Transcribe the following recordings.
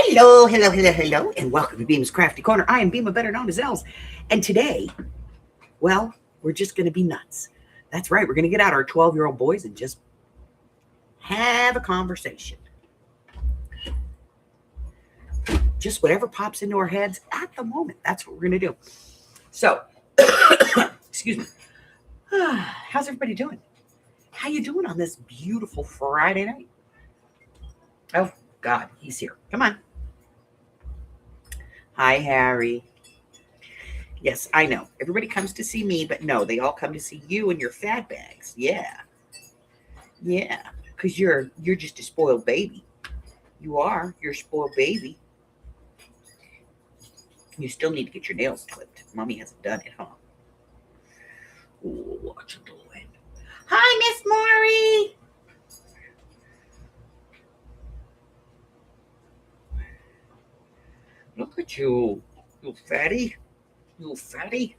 Hello, hello, hello, hello, and welcome to Beam's Crafty Corner. I am Beam, better known as Els, and today, well, we're just going to be nuts. That's right, we're going to get out our 12-year-old boys and just have a conversation. Just whatever pops into our heads at the moment, that's what we're going to do. So, excuse me. How's everybody doing? How you doing on this beautiful Friday night? Oh, God, he's here. Come on. Hi, Harry. Yes, I know. Everybody comes to see me, but no, they all come to see you and your fat bags. Yeah. Yeah, because you're just a spoiled baby. You are. You're a spoiled baby. You still need to get your nails clipped. Mommy hasn't done it, huh? Ooh, what you doing? Hi, Miss Maury. Look at you, you fatty. You fatty.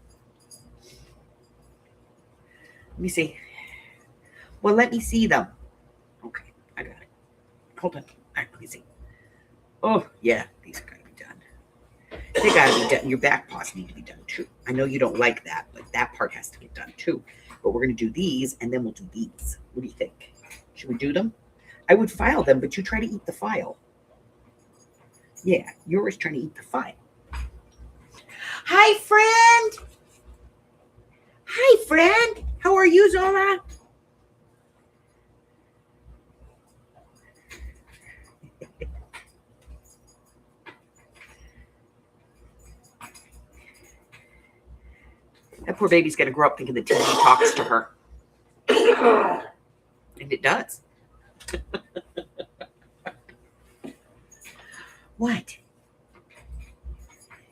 Let me see. Well, let me see them. Okay, I got it. Hold on. All right, let me see. Oh, yeah, these are going to be done. They got to be done. Your back paws need to be done, too. I know you don't like that, but that part has to get done, too. But we're going to do these, and then we'll do these. What do you think? Should we do them? I would file them, but you try to eat the file. Yeah, you're always trying to eat the file. Hi, friend. Hi, friend. How are you, Zora? That poor baby's going to grow up thinking the TV talks to her. And it does. What?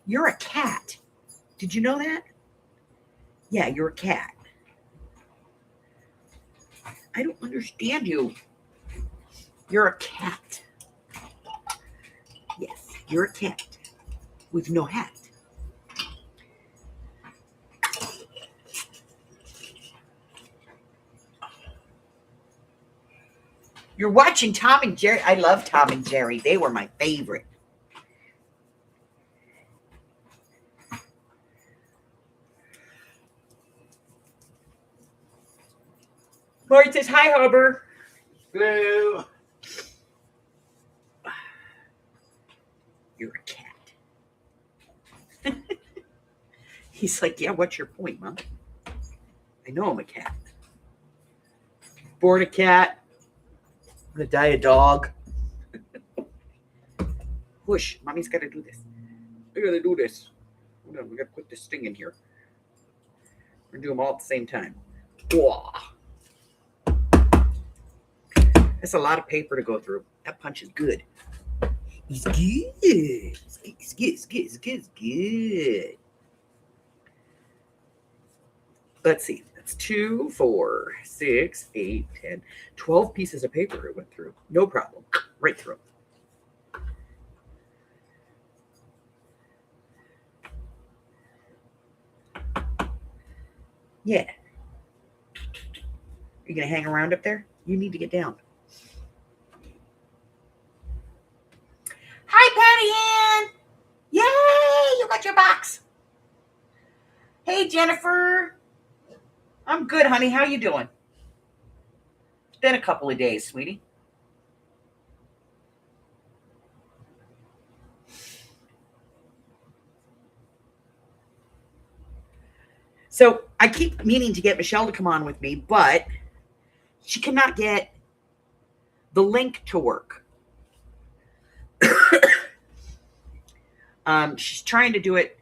You're a cat. Did you know that? Yeah, you're a cat. I don't understand you. You're a cat. Yes, you're a cat with no hat. You're watching Tom and Jerry. I love Tom and Jerry. They were my favorite. Lori says, hi, Huber. Hello. You're a cat. He's like, yeah, what's your point, Mom? I know I'm a cat. Born a cat. I'm going to die a dog. Whoosh, Mommy's got to do this. I got to do this. Hold on, we got to put this thing in here. We're going to do them all at the same time. Whoa. That's a lot of paper to go through. That punch is good. It's good. It's good. It's good. It's good. It's good. Let's see. That's 2, 4, 6, 8, 10, 12 pieces of paper it went through. No problem. Right through. Yeah. Are you going to hang around up there? You need to get down. Hi, Patty Ann. Yay, you got your box. Hey, Jennifer. I'm good, honey. How you doing? It's been a couple of days, sweetie. So I keep meaning to get Michelle to come on with me, but she cannot get the link to work. She's trying to do it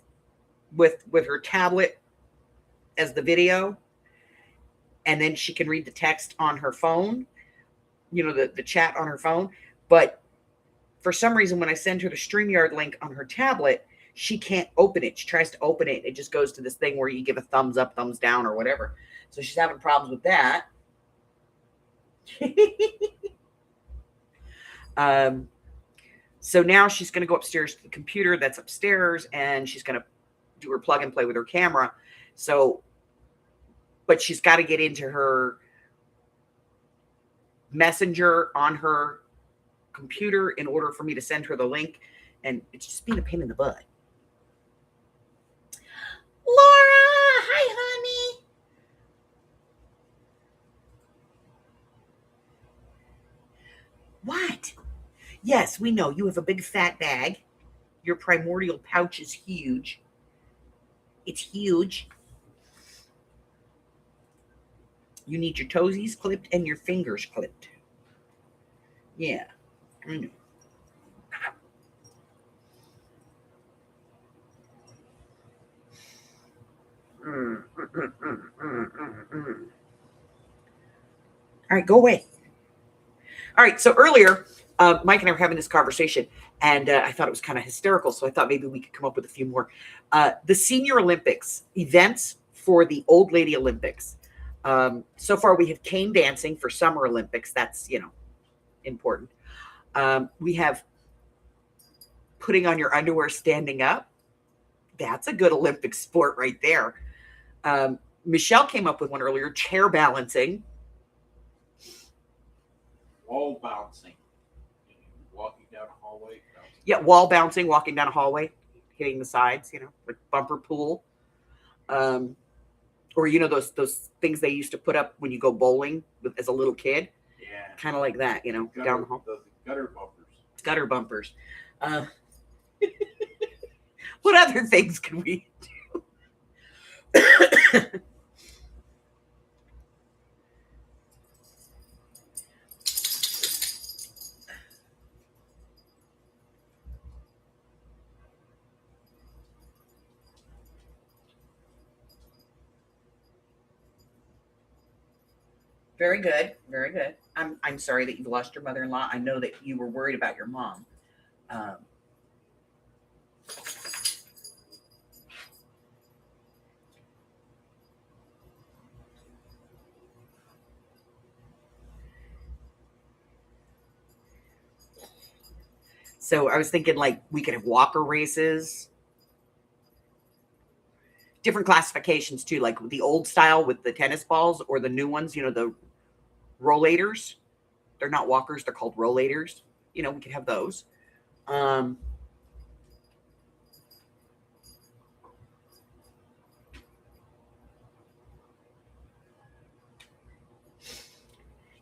with her tablet as the video, and then she can read the text on her phone, you know, the chat on her phone. But for some reason, when I send her the StreamYard link on her tablet, she can't open it. She tries to open it. It just goes to this thing where you give a thumbs up, thumbs down, or whatever. So she's having problems with that. So now she's going to go upstairs to the computer that's upstairs, and she's going to do her plug and play with her camera. So, but she's got to get into her Messenger on her computer in order for me to send her the link and it's just being a pain in the butt. Laura, hi, honey. What? Yes, we know you have a big fat bag. Your primordial pouch is huge. It's huge. You need your toesies clipped and your fingers clipped. Yeah, I know. All right, go away. All right, so earlier, Mike and I were having this conversation, and I thought it was kind of hysterical, so I thought maybe we could come up with a few more. The Senior Olympics events for the Old Lady Olympics. So far, we have cane dancing for Summer Olympics. That's, important. We have putting on your underwear standing up. That's a good Olympic sport right there. Michelle came up with one earlier, chair balancing. Wall bouncing. Walking down a hallway. Bouncing. Yeah, wall bouncing, walking down a hallway, hitting the sides, like bumper pool. Or those things they used to put up when you go bowling as a little kid. Yeah. Kind of like that, down the hall. Those gutter bumpers. Gutter bumpers. What other things can we do? Very good. Very good. I'm sorry that you've lost your mother-in-law. I know that you were worried about your mom. So I was thinking like we could have walker races, different classifications too, like the old style with the tennis balls or the new ones, the rollators. They're not walkers, they're called rollators. We could have those. Yeah,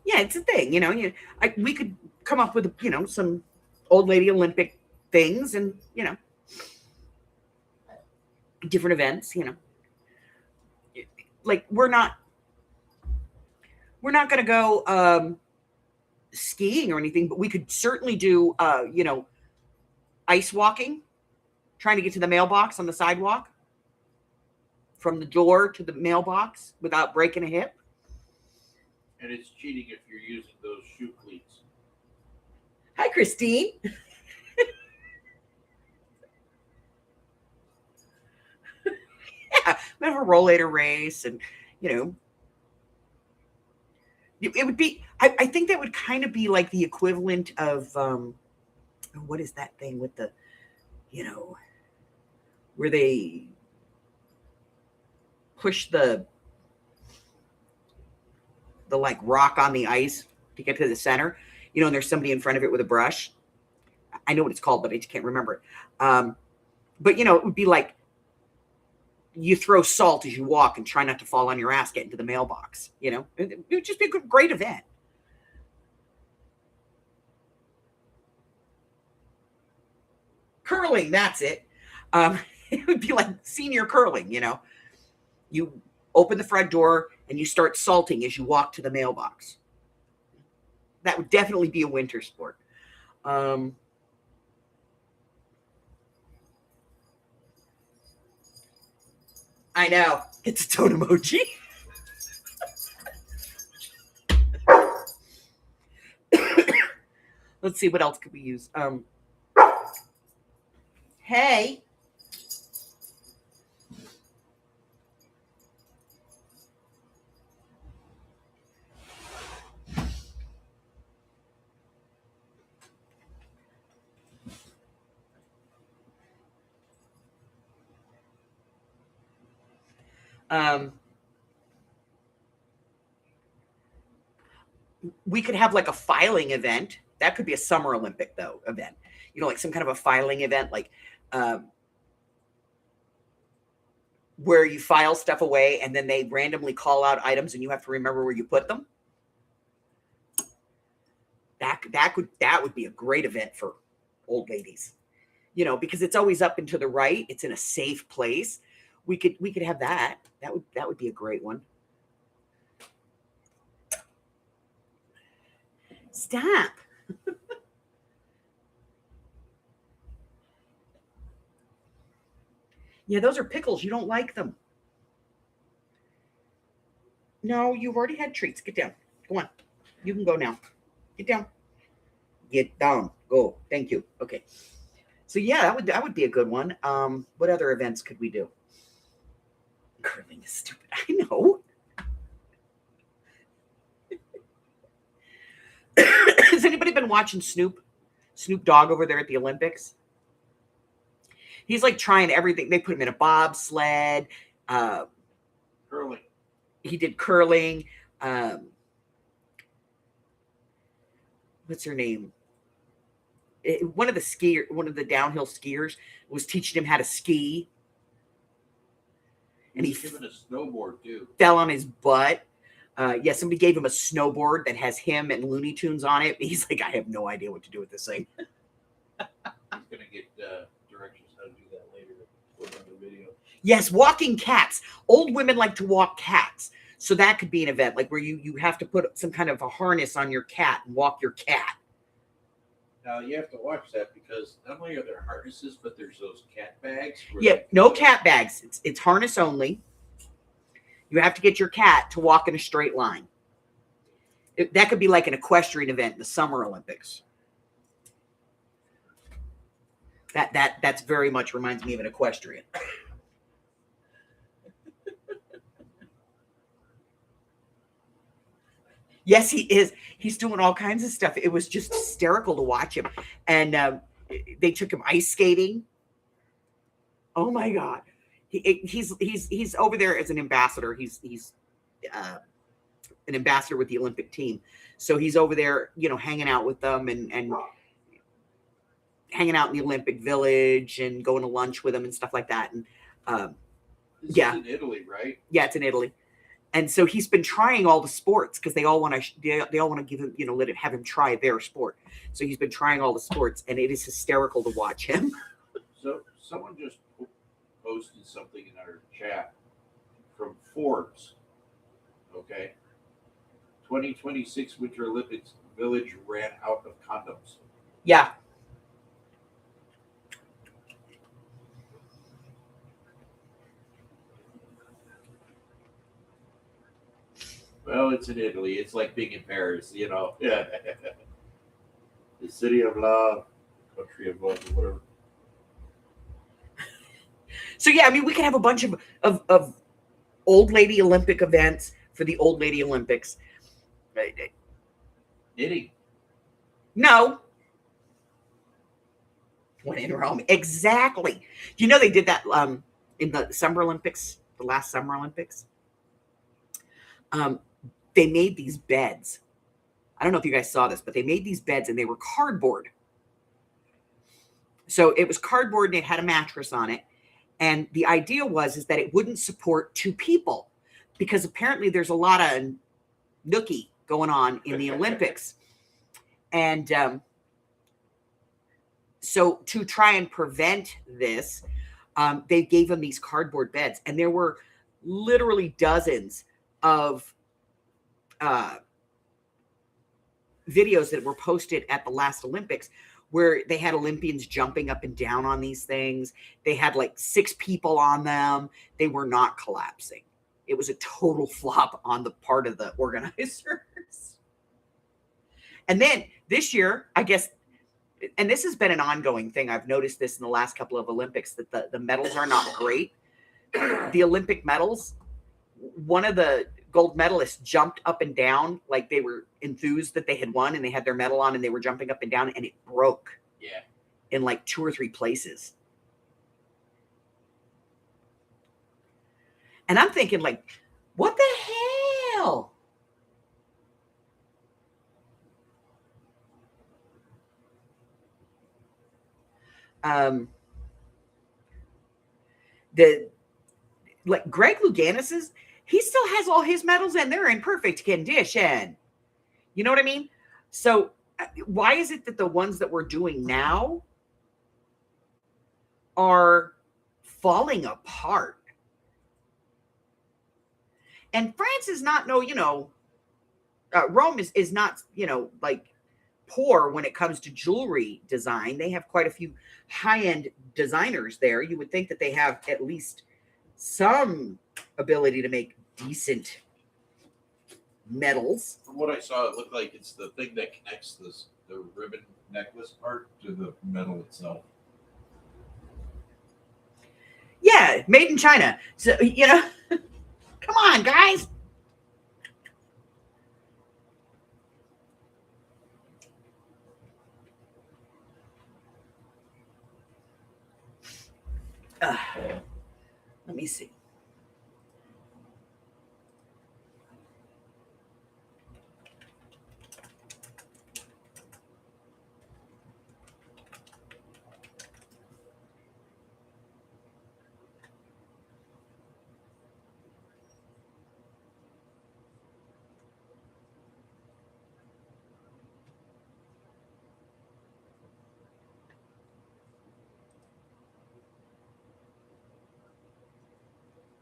it's a thing, we could come up with, some old lady Olympic things and, different events, like we're not going to go skiing or anything, but we could certainly do, ice walking, trying to get to the mailbox on the sidewalk from the door to the mailbox without breaking a hip. And it's cheating if you're using those shoe cleats. Hi, Christine. Yeah, we have a rollator race, and it would be. I think that would kind of be like the equivalent of what is that thing with the, where they push the like rock on the ice to get to the center, and there's somebody in front of it with a brush. I know what it's called, but I just can't remember it. But it would be like you throw salt as you walk and try not to fall on your ass getting to the mailbox. It would just be a great event. Curling, that's it. It would be like senior curling. You open the front door and you start salting as you walk to the mailbox. That would definitely be a winter sport. I know. It's a toad emoji. Let's see, what else could we use? Hey. We could have like a filing event. That could be a Summer Olympic event. like some kind of a filing event, like where you file stuff away and then they randomly call out items and you have to remember where you put them. That would be a great event for old ladies, because it's always up and to the right. It's in a safe place. We could have that. That would be a great one. Stop. Yeah, those are pickles. You don't like them. No, you've already had treats. Get down. Go on. You can go now. Get down. Get down. Go. Thank you. Okay. So yeah, that would be a good one. What other events could we do? Curling is stupid. I know. Has anybody been watching Snoop Dogg over there at the Olympics? He's like trying everything. They put him in a bobsled. Curling. He did curling. What's her name? One of the downhill skiers was teaching him how to ski. And he's given a snowboard too. Fell on his butt. Yeah, somebody gave him a snowboard that has him and Looney Tunes on it. He's like, I have no idea what to do with this thing. He's gonna get directions how to do that later. Put on the video. Yes, walking cats. Old women like to walk cats. So that could be an event, like where you have to put some kind of a harness on your cat and walk your cat. Now you have to watch that because not only are there harnesses, but there's those cat bags. Yeah, no cat bags. It's harness only. You have to get your cat to walk in a straight line. That could be like an equestrian event in the Summer Olympics. That's very much reminds me of an equestrian. Yes, he is. He's doing all kinds of stuff. It was just hysterical to watch him. And they took him ice skating. Oh my God. He's over there as an ambassador. He's an ambassador with the Olympic team. So he's over there, hanging out with them and hanging out in the Olympic Village and going to lunch with them and stuff like that. And this is in Italy, right? Yeah, it's in Italy. And so he's been trying all the sports because they all want to give him, have him try their sport. So he's been trying all the sports, and it is hysterical to watch him. So someone just posted something in our chat from Forbes. Okay. 2026 Winter Olympics Village ran out of condoms. Yeah. Well, it's in Italy. It's like being in Paris, Yeah. The city of love, country of love, or whatever. So yeah, I mean, we could have a bunch of old lady Olympic events for the old lady Olympics. Knitting. No. When in Rome. Exactly. Do you know they did that in the Summer Olympics, the last Summer Olympics? They made these beds. I don't know if you guys saw this, but they made these beds and they were cardboard. So it was cardboard and it had a mattress on it. And the idea is that it wouldn't support two people because apparently there's a lot of nookie going on in the Olympics. And so to try and prevent this, they gave them these cardboard beds. And there were literally dozens of videos that were posted at the last Olympics where they had Olympians jumping up and down on these things. They had like 6 people on them. They were not collapsing. It was a total flop on the part of the organizers. And then this year, I guess, and this has been an ongoing thing. I've noticed this in the last couple of Olympics that the medals are not great. The Olympic medals, one of the gold medalists jumped up and down like they were enthused that they had won and they had their medal on and they were jumping up and down and it broke. Yeah. In like 2 or 3 places. And I'm thinking like, what the hell? The like Greg Louganis's, he still has all his medals and they're in perfect condition. You know what I mean? So why is it that the ones that we're doing now are falling apart? And France is not Rome is not, like poor when it comes to jewelry design. They have quite a few high-end designers there. You would think that they have at least some ability to make decent medals. From what I saw, it looked like it's the thing that connects the ribbon necklace part to the metal itself. Yeah, made in China. So, come on, guys. Let me see.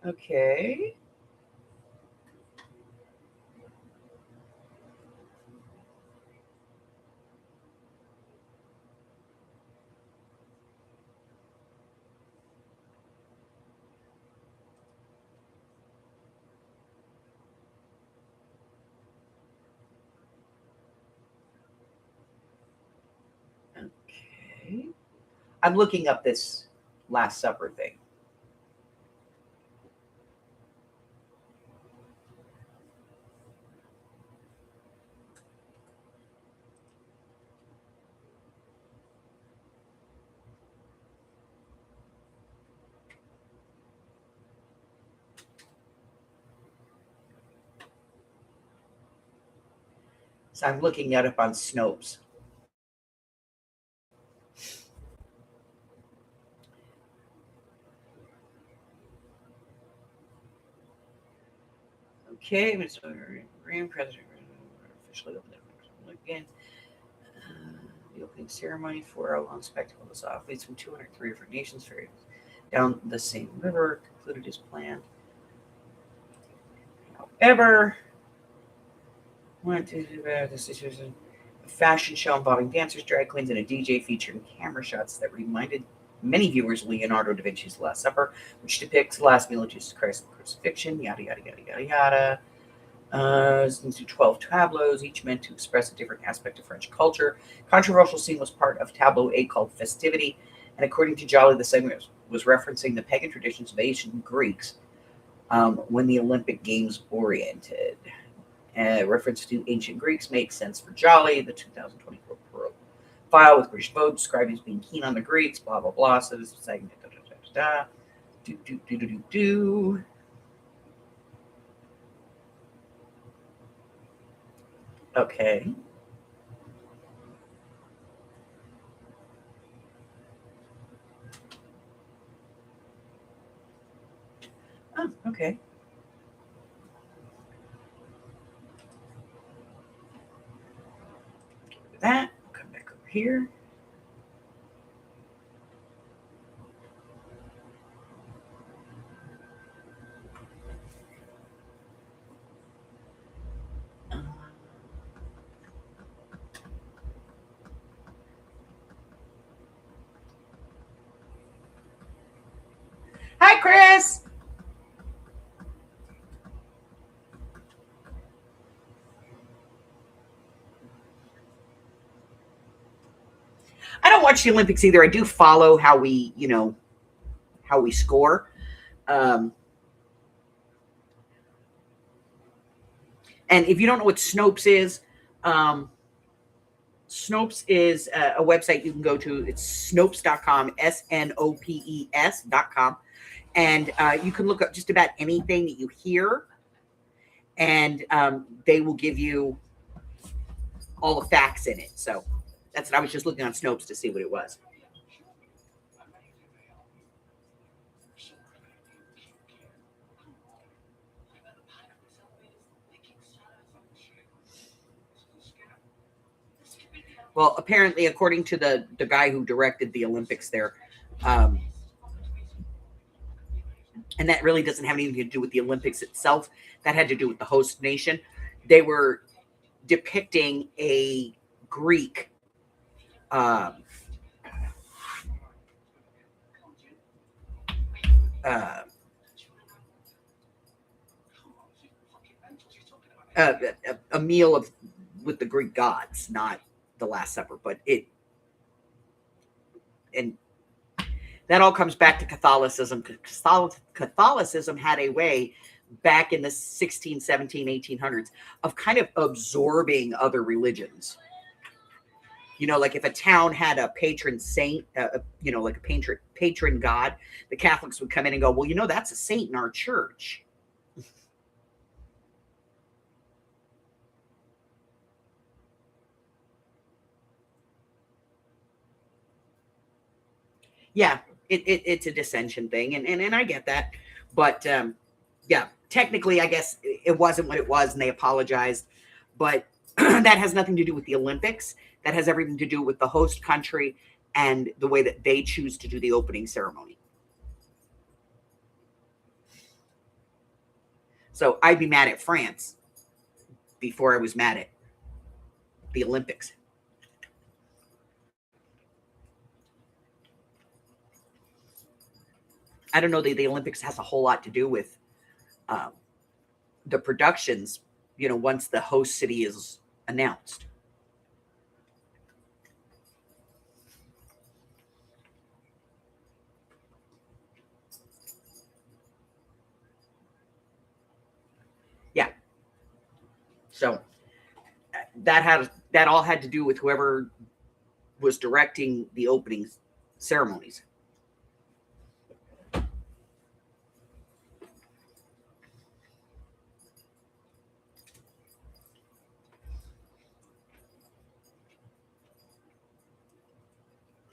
Okay. Okay. I'm looking up this Last Supper thing. So I'm looking it up on Snopes. Okay, Mr. Green President officially opened it again. The opening ceremony for a long spectacle was athletes from 203 different nations ferried down the same river concluded as planned. However, went to this situation. A fashion show involving dancers, drag queens, and a DJ featuring camera shots that reminded many viewers of Leonardo da Vinci's Last Supper, which depicts the last meal of Jesus Christ and the crucifixion, yada, yada, yada, yada, yada. Into 12 tableaus, each meant to express a different aspect of French culture. Controversial scene was part of tableau A called Festivity, and according to Jolly, the segment was referencing the pagan traditions of ancient Greeks when the Olympic Games oriented. Reference to ancient Greeks makes sense for Jolly, the 2024 profile with British Vogue described as being keen on the Greeks, blah, blah, blah. So this segment, do. Okay. Oh, okay. That. Come back over here. Hi, Chris. I don't watch the Olympics either. I do follow how we score. And if you don't know what Snopes is, Snopes is a website you can go to. It's Snopes.com, SNOPES.com. And you can look up just about anything that you hear, and they will give you all the facts in it. So that's what I was just looking on Snopes to see what it was. Well, apparently, according to the guy who directed the Olympics there, and that really doesn't have anything to do with the Olympics itself. That had to do with the host nation. They were depicting a Greek a meal with the Greek gods, not the Last Supper, but and that all comes back to Catholicism. Catholicism had a way back in the 16, 17, 1800s of kind of absorbing other religions. Like if a town had a patron saint, like a patron god, the Catholics would come in and go, well, that's a saint in our church. Yeah, it's a dissension thing, and I get that. But yeah, technically, I guess it wasn't what it was, and they apologized. But that has nothing to do with the Olympics. That has everything to do with the host country and the way that they choose to do the opening ceremony. So I'd be mad at France before I was mad at the Olympics. I don't know that the Olympics has a whole lot to do with the productions, once the host city is announced. Yeah. So that all had to do with whoever was directing the opening ceremonies.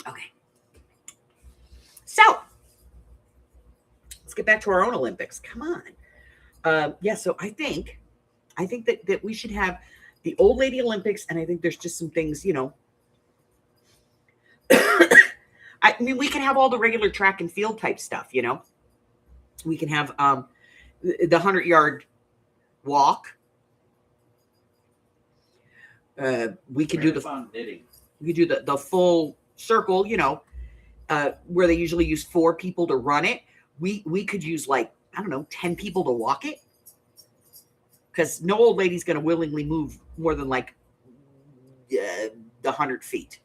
Okay. So let's get back to our own Olympics. Come on. Yeah. So I think that we should have the old lady Olympics. And I think there's just some things, I mean, we can have all the regular track and field type stuff, we can have the 100-yard walk. We could do knitting. We could do the full circle, where they usually use 4 people to run it. We could use 10 people to walk it, because no old lady's going to willingly move more than the 100 feet,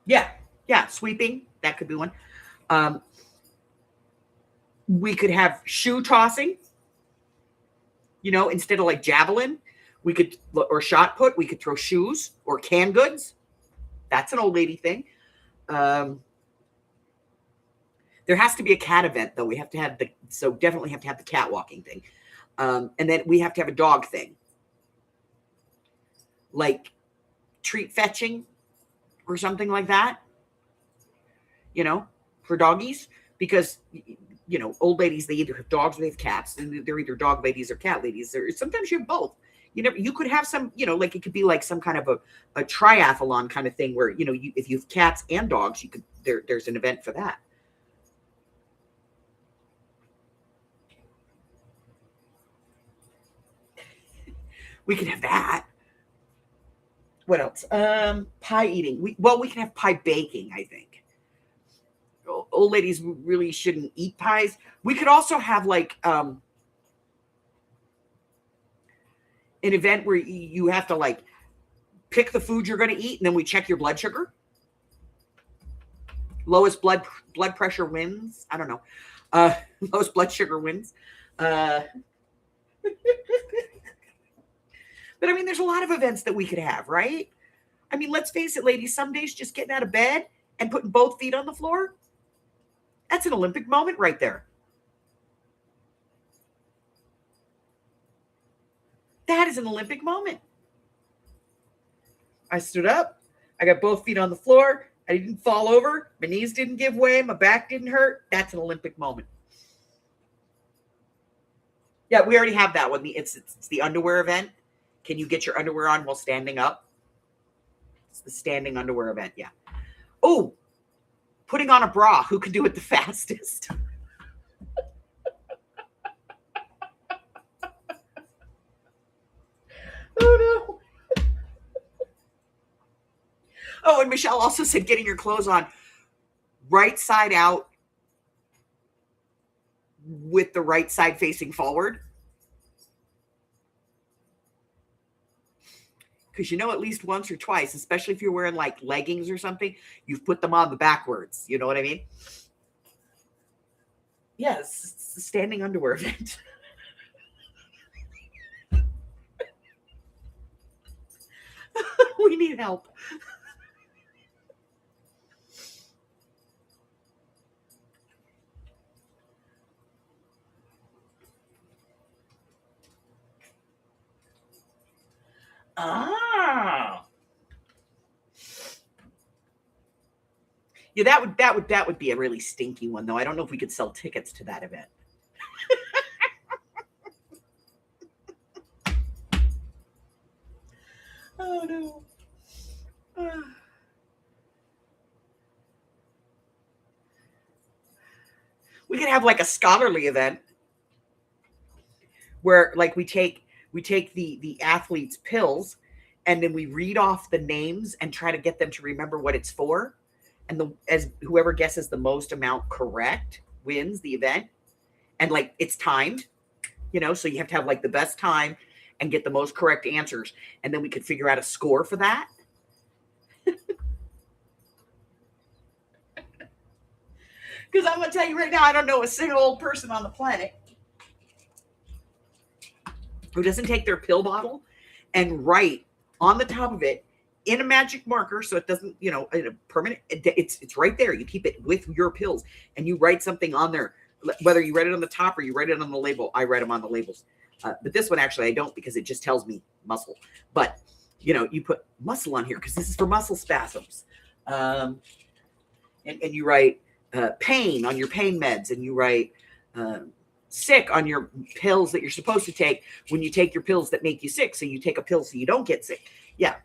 Yeah, sweeping, that could be one. We could have shoe tossing, instead of javelin. We could, or shot put, we could throw shoes or canned goods. That's an old lady thing. There has to be a cat event, though. We have to have definitely have to have the cat walking thing. And then we have to have a dog thing. Like treat fetching or something like that. For doggies. Because, old ladies, they either have dogs or they have cats. And they're either dog ladies or cat ladies. Or sometimes you have both. You could have some, it could be some kind of a triathlon kind of thing where, if you have cats and dogs, there's an event for that. We could have that. What else? Pie eating. We can have pie baking, I think. Old ladies really shouldn't eat pies. We could also have an event where you have to pick the food you're going to eat, and then we check your blood sugar. Lowest blood pressure wins. I don't know. Lowest blood sugar wins. But I mean, there's a lot of events that we could have, right? I mean, let's face it, ladies, some days just getting out of bed and putting both feet on the floor, that's an Olympic moment right there. That is an Olympic moment. I stood up. I got both feet on the floor. I didn't fall over. My knees didn't give way. My back didn't hurt. That's an Olympic moment. Yeah, we already have that one. It's the underwear event. Can you get your underwear on while standing up? It's the standing underwear event. Yeah. Oh, putting on a bra. Who can do it the fastest? Oh, no. Oh, and Michelle also said getting your clothes on right side out with the right side facing forward. Because you know at least once or twice, especially if you're wearing like leggings or something, you've put them on the backwards. You know what I mean? Yes, it's the standing underwear event. We need help. Ah. Yeah, that would be a really stinky one, though. I don't know if we could sell tickets to that event. Oh no. We could have like a scholarly event where like we take the athletes' pills and then we read off the names and try to get them to remember what it's for. And as whoever guesses the most amount correct wins the event. And like it's timed, so you have to have like the best time and get the most correct answers. And then we could figure out a score for that. Because I'm going to tell you right now, I don't know a single old person on the planet who doesn't take their pill bottle and write on the top of it in a magic marker, so it doesn't, in a permanent, it's right there. You keep it with your pills and you write something on there, whether you write it on the top or you write it on the label. I write them on the labels. But this one, actually, I don't, because it just tells me muscle. But, you put muscle on here because this is for muscle spasms. And you write pain on your pain meds, and you write sick on your pills that you're supposed to take when you take your pills that make you sick. So you take a pill so you don't get sick. Yeah.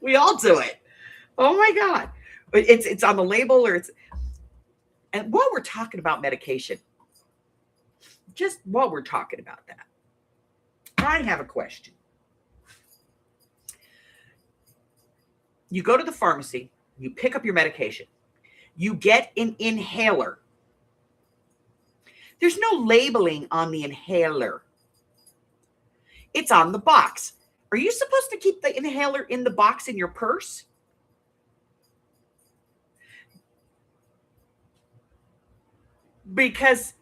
We all do it. Oh my God. It's on the label and while we're talking about medication, just while we're talking about that, I have a question. You go to the pharmacy, you pick up your medication, you get an inhaler. There's no labeling on the inhaler. It's on the box. Are you supposed to keep the inhaler in the box in your purse? Because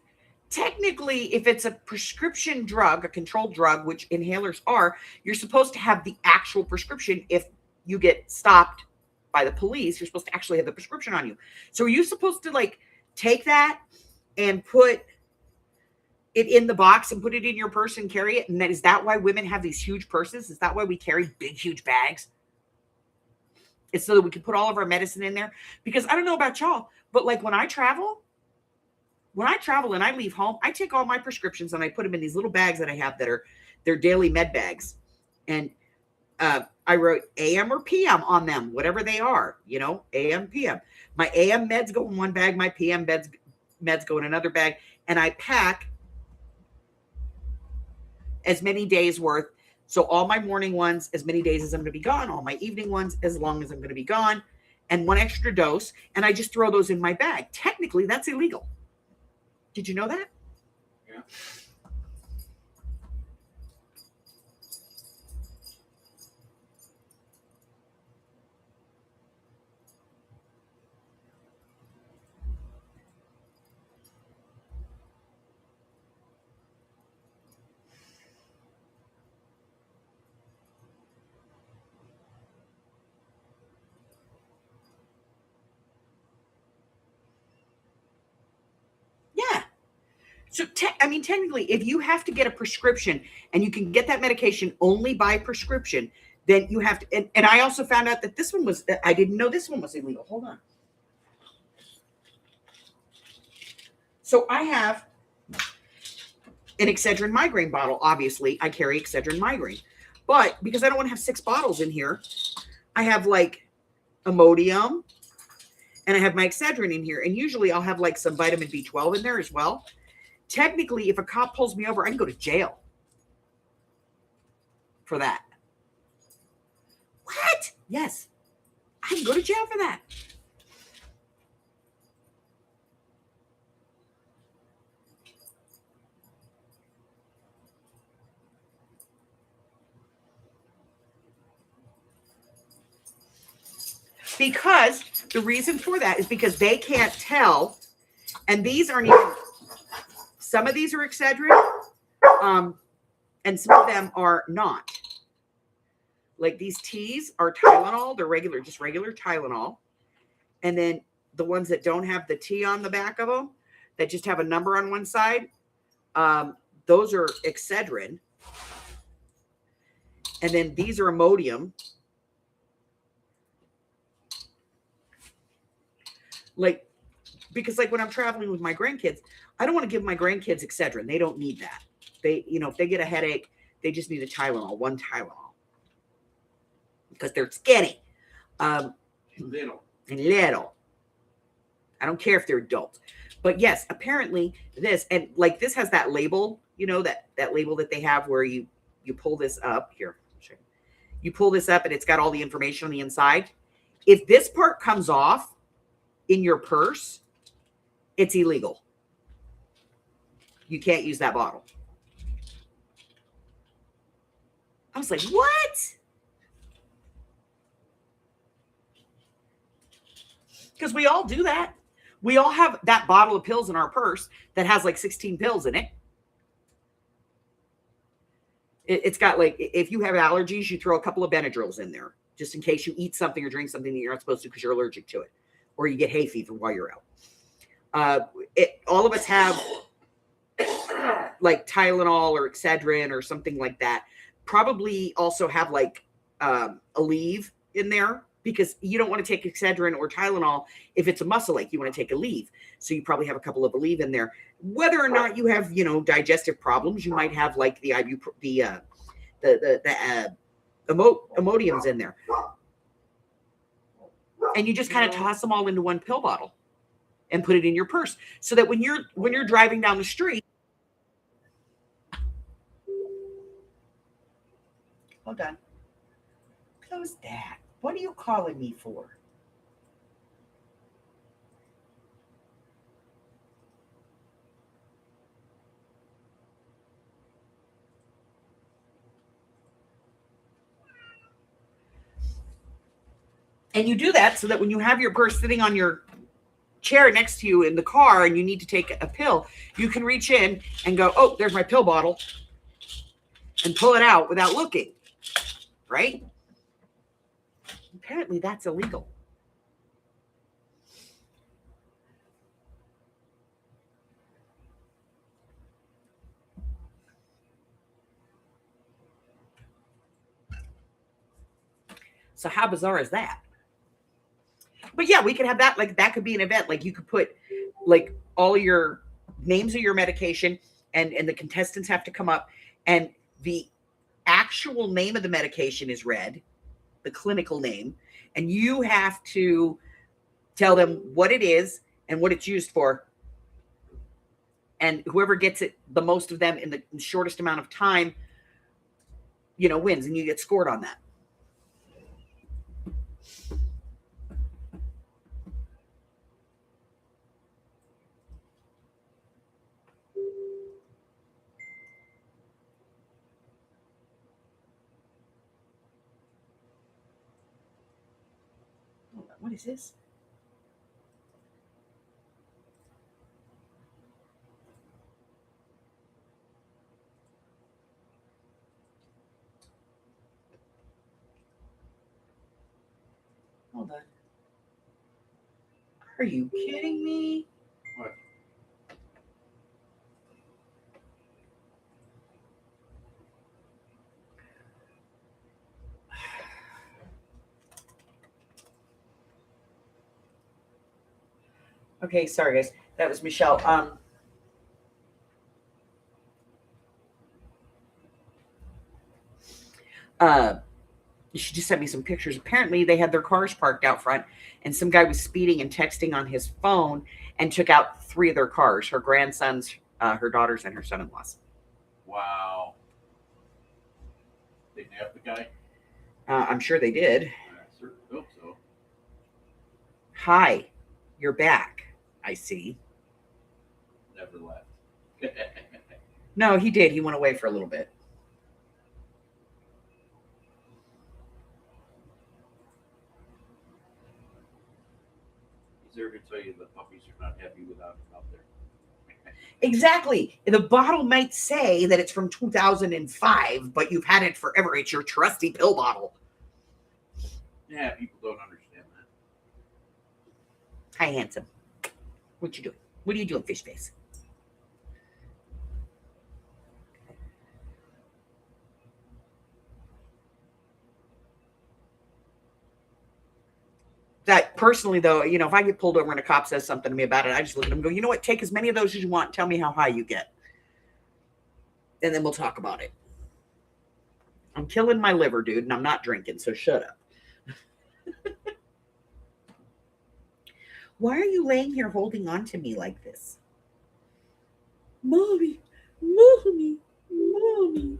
technically, if it's a prescription drug, a controlled drug, which inhalers are, you're supposed to have the actual prescription. If you get stopped by the police, you're supposed to actually have the prescription on you. So are you supposed to like take that and put it in the box and put it in your purse and carry it? And then is that why women have these huge purses? Is that why we carry big, huge bags? It's so that we can put all of our medicine in there. Because I don't know about y'all, but like when I travel and I leave home, I take all my prescriptions and I put them in these little bags that I have that are they're daily med bags. And I wrote AM or PM on them, whatever they are, AM, PM. My AM meds go in one bag, my PM meds go in another bag, and I pack as many days worth. So all my morning ones, as many days as I'm going to be gone, all my evening ones, as long as I'm going to be gone, and one extra dose, and I just throw those in my bag. Technically, that's illegal. Did you know that? Yeah. Yeah. So, technically, if you have to get a prescription and you can get that medication only by prescription, then you have to. And I also found out that this one was, I didn't know this one was illegal. Hold on. So I have an Excedrin migraine bottle. Obviously, I carry Excedrin migraine. But because I don't want to have 6 bottles in here, I have like Imodium and I have my Excedrin in here. And usually I'll have like some vitamin B12 in there as well. Technically, if a cop pulls me over, I can go to jail for that. What? Yes. I can go to jail for that. Because the reason for that is because they can't tell, and these aren't even, some of these are Excedrin, and some of them are not. Like these teas are Tylenol, they're regular, just regular Tylenol. And then the ones that don't have the T on the back of them, that just have a number on one side, those are Excedrin. And then these are Imodium. Like, because like when I'm traveling with my grandkids, I don't want to give my grandkids Excedrin. They don't need that. They, you know, if they get a headache, they just need a Tylenol, one Tylenol. Because they're skinny. Little. And little. I don't care if they're adults. But yes, apparently this, and like this has that label, you know, that label that they have where you pull this up. Here, you pull this up and it's got all the information on the inside. If this part comes off in your purse, it's illegal. You can't use that bottle. I was like, what? Because we all do that. We all have that bottle of pills in our purse that has like 16 pills in it. It's got like, if you have allergies, you throw a couple of Benadryls in there just in case you eat something or drink something that you're not supposed to because you're allergic to it, or you get hay fever while you're out. All of us have like Tylenol or Excedrin or something like that. Probably also have like Aleve in there, because you don't want to take Excedrin or Tylenol if it's a muscle ache. You want to take Aleve. So you probably have a couple of Aleve in there. Whether or not you have, you know, digestive problems, you might have like the Imodiums in there. And you just kind of toss them all into one pill bottle and put it in your purse, so that when you're driving down the street. Hold on. Close that. What are you calling me for? And you do that so that when you have your purse sitting on your chair next to you in the car and you need to take a pill, you can reach in and go, oh, there's my pill bottle, and pull it out without looking, right? Apparently that's illegal. So how bizarre is that? But yeah, we could have that. Like that could be an event. Like you could put like all of your names of your medication, and the contestants have to come up, and the actual name of the medication is read, the clinical name, and you have to tell them what it is and what it's used for. And whoever gets it, the most of them in the shortest amount of time, you know, wins, and you get scored on that. What is this? Hold on. Are you kidding me? What? Okay, sorry guys. That was Michelle. She just sent me some pictures. Apparently, they had their cars parked out front, and some guy was speeding and texting on his phone and took out 3 of their cars, her grandsons, her daughters, and her son-in-law's. Wow. They nabbed the guy? I'm sure they did. I certainly hope so. Hi, you're back, I see. Never left. No, he did. He went away for a little bit. He's there to tell you the puppies are not happy without him out there. Exactly. The bottle might say that it's from 2005, but you've had it forever. It's your trusty pill bottle. Yeah, people don't understand that. Hi, handsome. What you doing? What are you doing, fish face? That personally, though, you know, if I get pulled over and a cop says something to me about it, I just look at him and go, you know what? Take as many of those as you want. Tell me how high you get. And then we'll talk about it. I'm killing my liver, dude, and I'm not drinking, so shut up. Why are you laying here holding on to me like this? Mommy, mommy, mommy.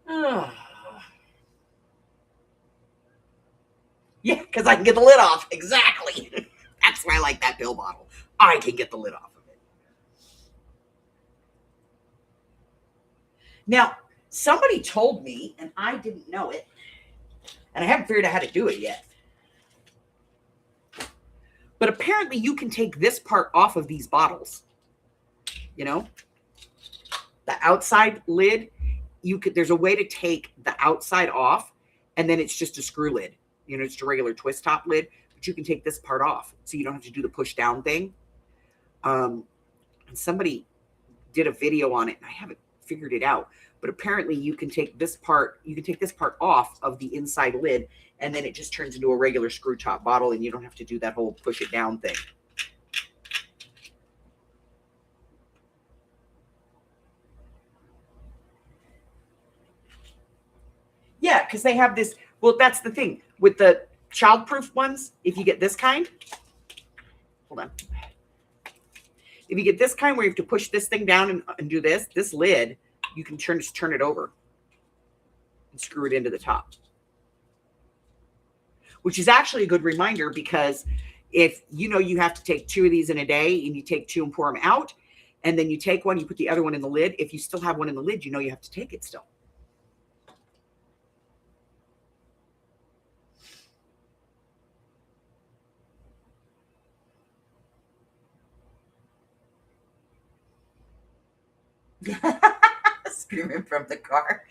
Oh. Yeah, because I can get the lid off. Exactly. That's why I like that pill bottle. I can get the lid off of it. Now, somebody told me, and I didn't know it, and I haven't figured out how to do it yet. But apparently you can take this part off of these bottles. You know? The outside lid, there's a way to take the outside off, and then it's just a screw lid. You know, it's a regular twist top lid, but you can take this part off, so you don't have to do the push down thing. And somebody did a video on it, and I haven't figured it out. But apparently you can take this part off of the inside lid, and then it just turns into a regular screw top bottle, and you don't have to do that whole push it down thing. Yeah, because they have this. Well, that's the thing with the childproof ones. If you get this kind, hold on. If you get this kind where you have to push this thing down and do this lid, you can just turn it over and screw it into the top. Which is actually a good reminder, because if you know you have to take 2 of these in a day, and you take 2 and pour them out, and then you take one, you put the other one in the lid. If you still have one in the lid, you know you have to take it still. Screaming from the car.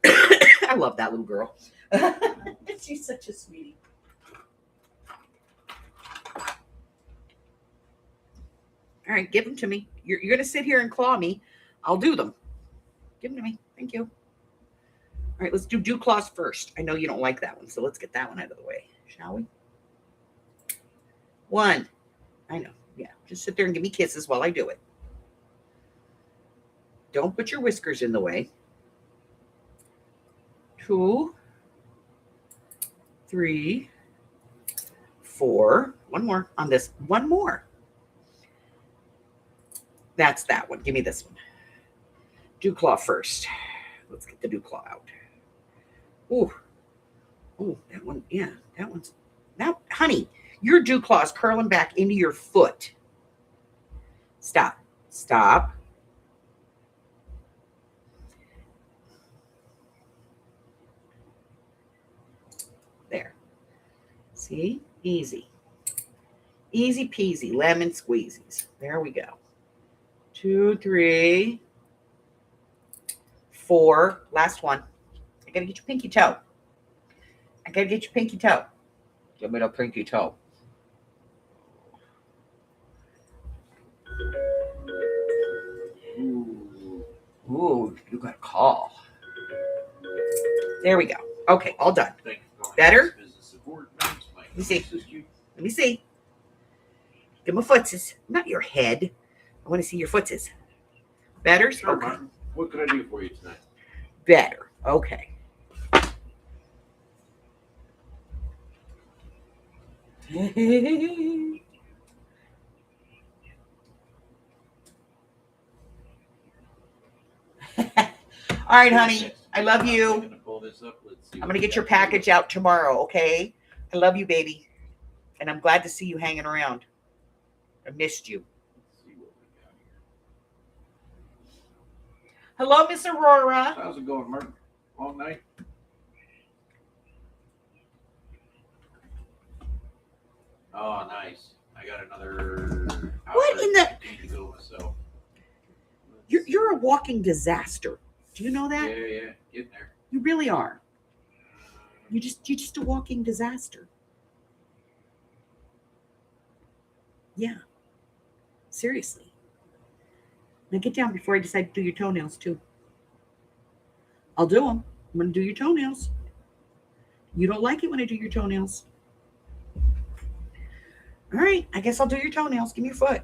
I love that little girl. She's such a sweetie. All right, give them to me. You're going to sit here and claw me. I'll do them. Give them to me. Thank you. All right, let's do dew claws first. I know you don't like that one, so let's get that one out of the way, shall we? 1. I know. Yeah, just sit there and give me kisses while I do it. Don't put your whiskers in the way. 2, 3, 4. One more on this. One more. That's that one. Give me this one. Dew claw first. Let's get the dew claw out. Ooh. Oh, that one. Yeah, that one's. Now, honey, your dew claw is curling back into your foot. Stop. Stop. There. See? Easy. Easy peasy. Lemon squeezies. There we go. 2, 3, 4. Last one. I gotta get your pinky toe. I gotta get your pinky toe. Give me the pinky toe. Ooh, you got a call. There we go. Okay, all done. Better? Let me see. This is cute. Let me see. Get my footses. Not your head. I want to see your footses. Better? Sure, Okay. Martin. What can I do for you tonight? Better. Okay. All right, honey. I love you. I'm gonna pull this up. Let's see. I'm going to get your package out tomorrow, okay? I love you, baby. And I'm glad to see you hanging around. I missed you. Let's see what we got here. Hello, Miss Aurora. How's it going, Martin? Long night? Oh, nice. I got another hour What in the... to go myself. You're a walking disaster. Do you know that? Yeah, getting there. You really are. You're just a walking disaster. Yeah. Seriously. Now get down before I decide to do your toenails too. I'll do them. I'm going to do your toenails. You don't like it when I do your toenails. All right. I guess I'll do your toenails. Give me your foot.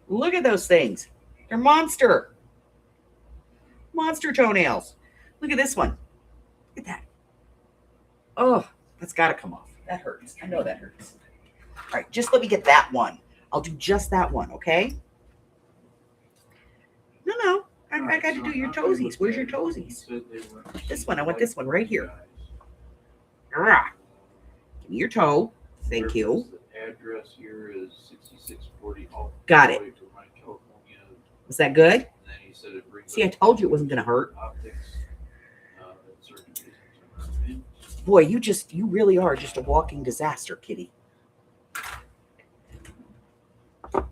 Look at those things. They're monster. Monster toenails. Look at this one. Look at that. Oh, that's got to come off. That hurts. I know that hurts. All right, just let me get that one. I'll do just that one, okay? No. I got to do your toesies. Where's your toesies? This one. I want this one right here. Give me your toe. Thank you. The address here is 6640 Got it. Was that good? See, I told you it wasn't going to hurt. Boy, you really are just a walking disaster, kitty. All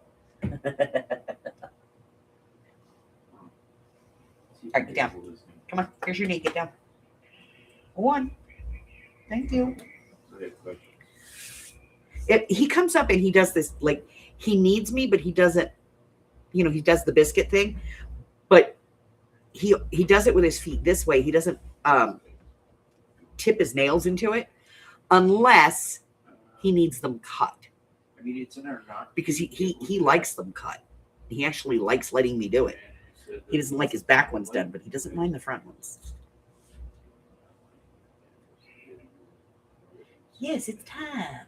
right, get down. Come on, here's your knee. Get down. One. Thank you. He comes up and he does this, like, he needs me, but he doesn't, he does the biscuit thing, but he does it with his feet this way. He doesn't tip his nails into it unless he needs them cut. I mean, it's in our not because he likes them cut. He actually likes letting me do it. He doesn't like his back ones done, but he doesn't mind the front ones. Yes, it's time.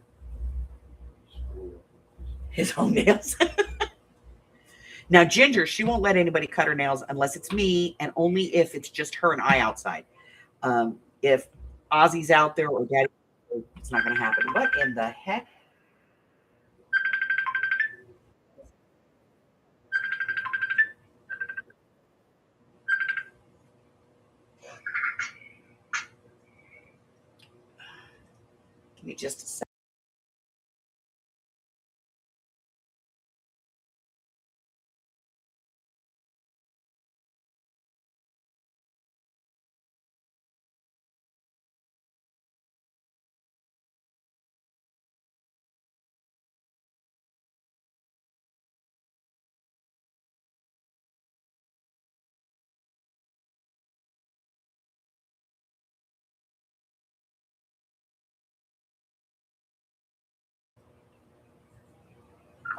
His own nails. Now, Ginger, she won't let anybody cut her nails unless it's me, and only if it's just her and I outside. If Ozzy's out there or Daddy, it's not going to happen. What in the heck? Give me just a second.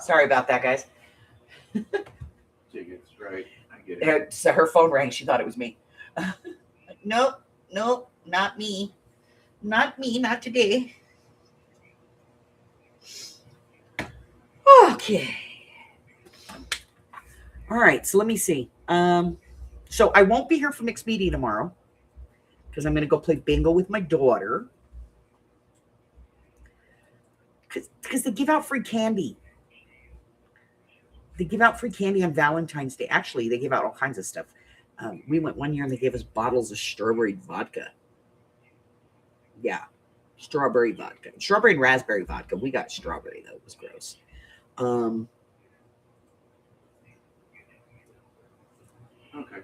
Sorry about that, guys. It's right. I get it. So her phone rang. She thought it was me. Nope, not me. Not me, not today. Okay. All right, so let me see. So I won't be here for mixed media tomorrow because I'm going to go play bingo with my daughter. Because they give out free candy. They give out free candy on Valentine's Day. Actually, they give out all kinds of stuff. We went one year and they gave us bottles of strawberry vodka. Yeah, strawberry vodka. Strawberry and raspberry vodka. We got strawberry, though. It was gross. Okay.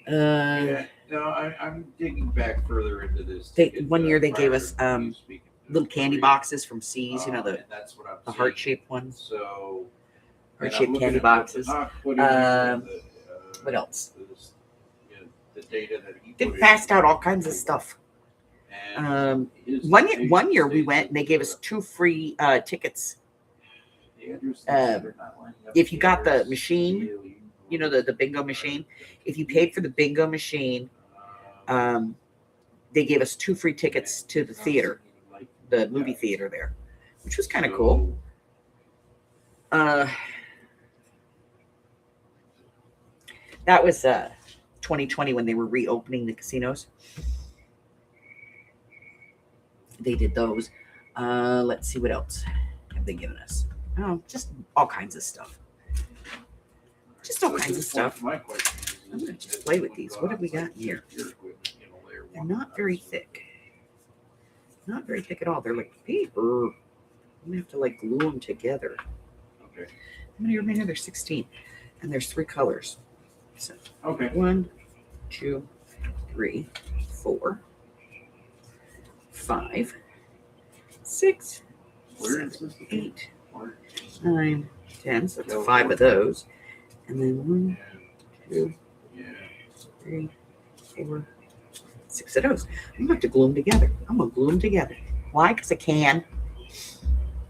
Yeah, no, I'm digging back further into this. One year they gave us little candy boxes from C's, and that's what I'm the heart-shaped ones. So heart-shaped candy boxes. What else? The data that he They put in. passed out all kinds of stuff. And his One year we states went and they gave us 2 free tickets. that If you got the machine, you know, the bingo machine, if you paid for the bingo machine, they gave us 2 free tickets to the theater, the movie theater there, which was kind of cool. That was 2020 when they were reopening the casinos. They did those. Let's see what else have they given us. Oh, just all kinds of stuff. Just all kinds of stuff. My question is, I'm gonna just play with these. What have we got here? They're not very thick. Not very thick at all. They're like paper. I'm gonna have to like glue them together. Okay. How many are in here? There's 16, and there's 3 colors. So Okay. 1, 2, 3, 4, 5, 6, 7, 8, 9, 10. So that's 5 of those, and then 1, 2, 3, 4, 6 of those. I'm gonna have to glue them together. I'm gonna glue them together. Why? Because I can.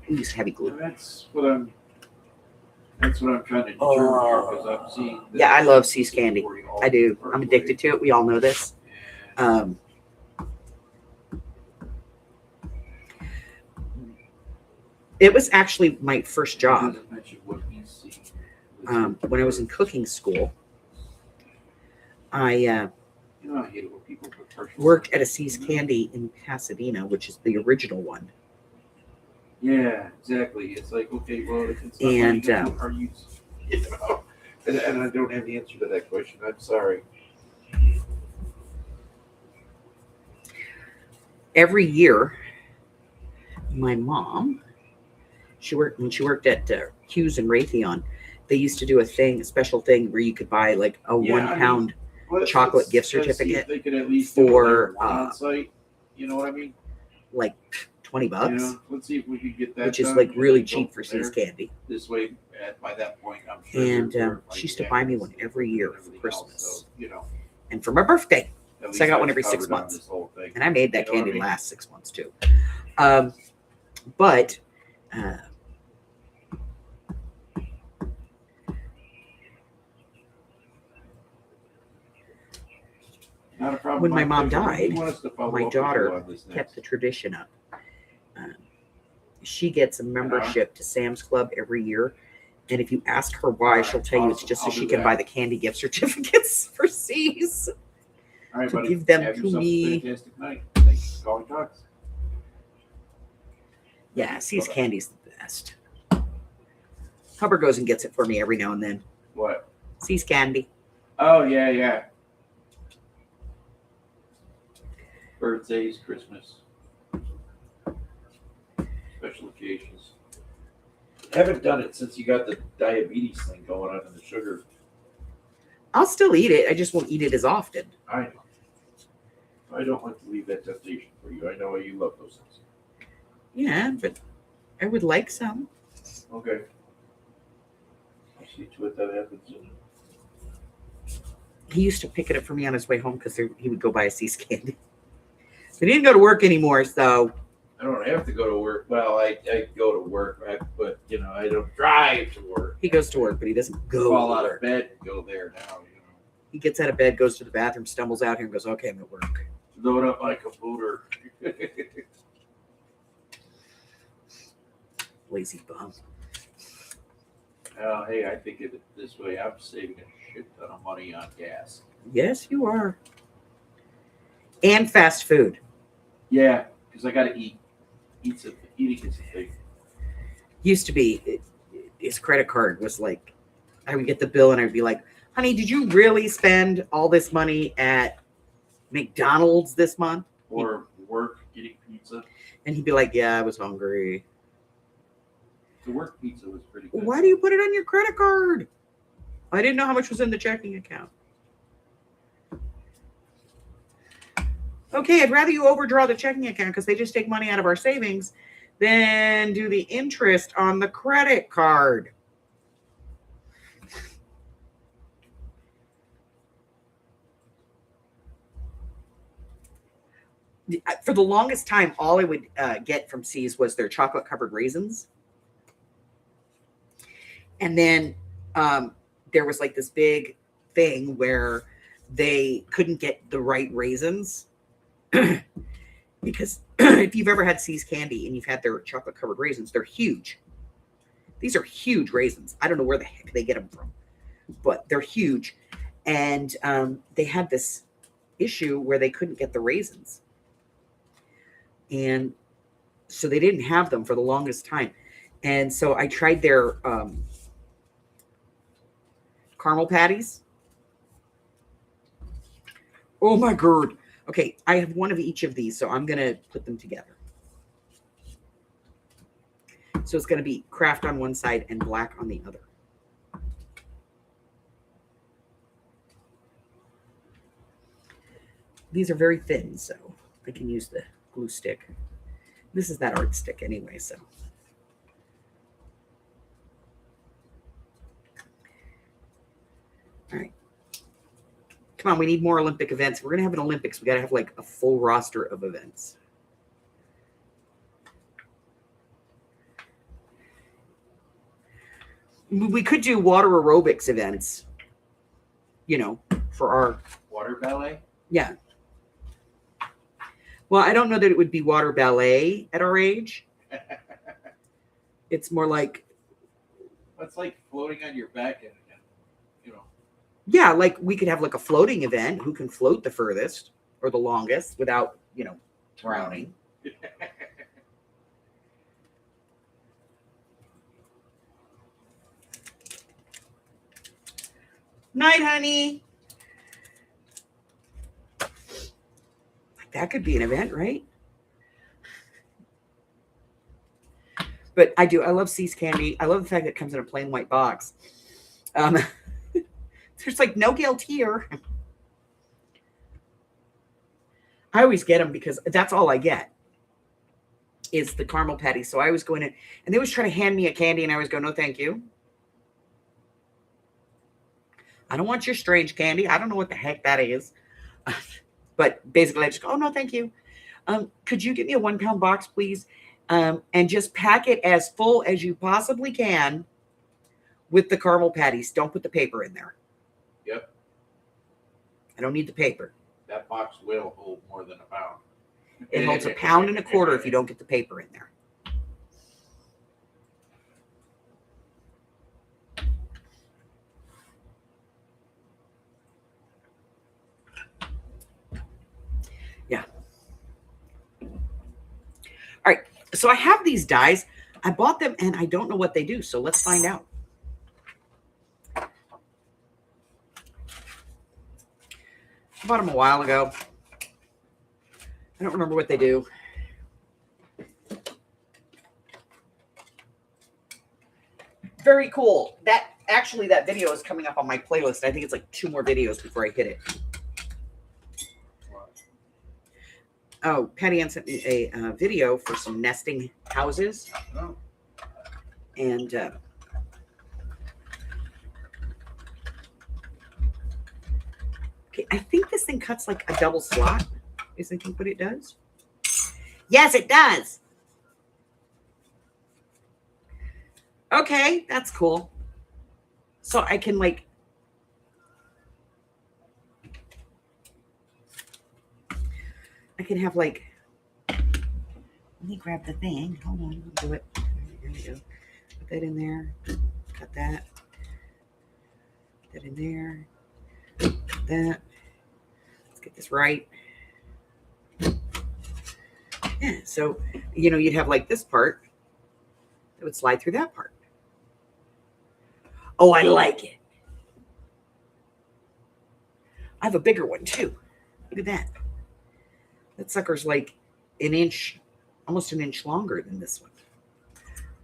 We use heavy glue. That's what I'm trying to determine here because I'm seeing. Yeah, I love See's candy. I do. I'm addicted to it. We all know this. It was actually my first job. When I was in cooking school, I worked at a See's Candy in Pasadena, which is the original one. Yeah, exactly. It's like, okay, well, if it's not And are you know, and I don't have the answer to that question. I'm sorry. Every year, my mom, when she worked at Hughes and Raytheon, they used to do a special thing where you could buy like a 1 pound chocolate gift certificate they could at least for on site. You know what I mean? Like $20. You know, let's see if we can get that. Which is done, like really and cheap go for from See's there. Candy. This way, by that point, I'm sure. And she used to buy me one every year for Christmas. So, you know, and for my birthday. at So I got least one every that's 6 covered on months. this whole thing. And I made that You know what candy I mean? last 6 months too. But Not a problem. when my Mike. mom If you died, want us to follow my up with you daughter on this next. kept the tradition up. She gets a membership to Sam's Club every year. And if you ask her why, she'll tell you it's just so she can buy the candy gift certificates for See's. All right, to buddy. give them Have to yourself me. A fantastic night. Thanks for calling Talks. Yeah, See's Candy's the best. Hubbard goes and gets it for me every now and then. What? See's Candy. Oh, yeah. Birthdays, Christmas, special occasions. I haven't done it since you got the diabetes thing going on and the sugar. I'll still eat it. I just won't eat it as often. I know. I don't want to leave that temptation for you. I know you love those things. Yeah, but I would like some. Okay. I'll see to it that happens. He used to pick it up for me on his way home because he would go buy a See's Candy. But he didn't go to work anymore, so. I don't have to go to work. Well, I go to work, but you know, I don't drive to work. He goes to work, but he doesn't go Fall to out work. of bed and go there now. You know, He gets out of bed, goes to the bathroom, stumbles out here, and goes, "Okay, I'm at work." load up my computer. Lazy bum. Hey, I think of it this way: I'm saving a shit ton of money on gas. Yes, you are. And fast food. Yeah, because I got to eat. Eating is a thing. Used to be, his credit card was like, I would get the bill and I'd be like, "Honey, did you really spend all this money at McDonald's this month?" Or work getting pizza. And he'd be like, "Yeah, I was hungry." The work pizza was pretty good. "Why do you put it on your credit card?" "I didn't know how much was in the checking account." "Okay, I'd rather you overdraw the checking account because they just take money out of our savings than do the interest on the credit card." For the longest time, all I would get from C's was their chocolate covered raisins. And then there was like this big thing where they couldn't get the right raisins because if you've ever had C's candy and you've had their chocolate covered raisins, they're huge. These are huge raisins. I don't know where the heck they get them from, but they're huge. And they had this issue where they couldn't get the raisins. And so they didn't have them for the longest time. And so I tried their caramel patties. Oh my God. Okay, I have one of each of these, so I'm going to put them together. So it's going to be Kraft on one side and black on the other. These are very thin, so I can use the glue stick. This is that art stick anyway, so. All right. Come on, we need more Olympic events. We're going to have an Olympics. We got to have like a full roster of events. We could do water aerobics events, you know, for our water ballet. Yeah. Well, I don't know that it would be water ballet at our age. It's more like. It's like floating on your back and you know. Yeah, like we could have like a floating event. Who can float the furthest or the longest without, you know, drowning. Night, honey. That could be an event, right? But I do. I love C's candy. I love the fact that it comes in a plain white box. There's like no guilt here. I always get them because that's all I get is the caramel patty. So I always go in and they always try to hand me a candy and I always go, no, thank you. I don't want your strange candy. I don't know what the heck that is. But basically I just go, oh, no, thank you. Could you give me a 1 pound box, please? And just pack it as full as you possibly can with the caramel patties. Don't put the paper in there. Yep. I don't need the paper. That box will hold more than a pound. It holds 1.25 pounds if you don't get the paper in there. Yeah. All right. So I have these dies. I bought them and I don't know what they do. So let's find out. I bought them a while ago. I don't remember what they do. Very cool. That video is coming up on my playlist. I think it's like 2 more videos before I hit it. Oh, Patty Ann sent me a video for some nesting houses. Oh. And okay, I think this thing cuts like a double slot. Is I think what it does. Yes, it does. Okay, that's cool. So I can like I can have like, let me grab the thing. Hold on, I'll do it. There we go. Put that in there. Cut that. Put that in there. Cut that. Let's get this right. Yeah, so, you know, you'd have like this part that would slide through that part. Oh, I like it. I have a bigger one too. Look at that. That sucker's like an inch, almost an inch longer than this one.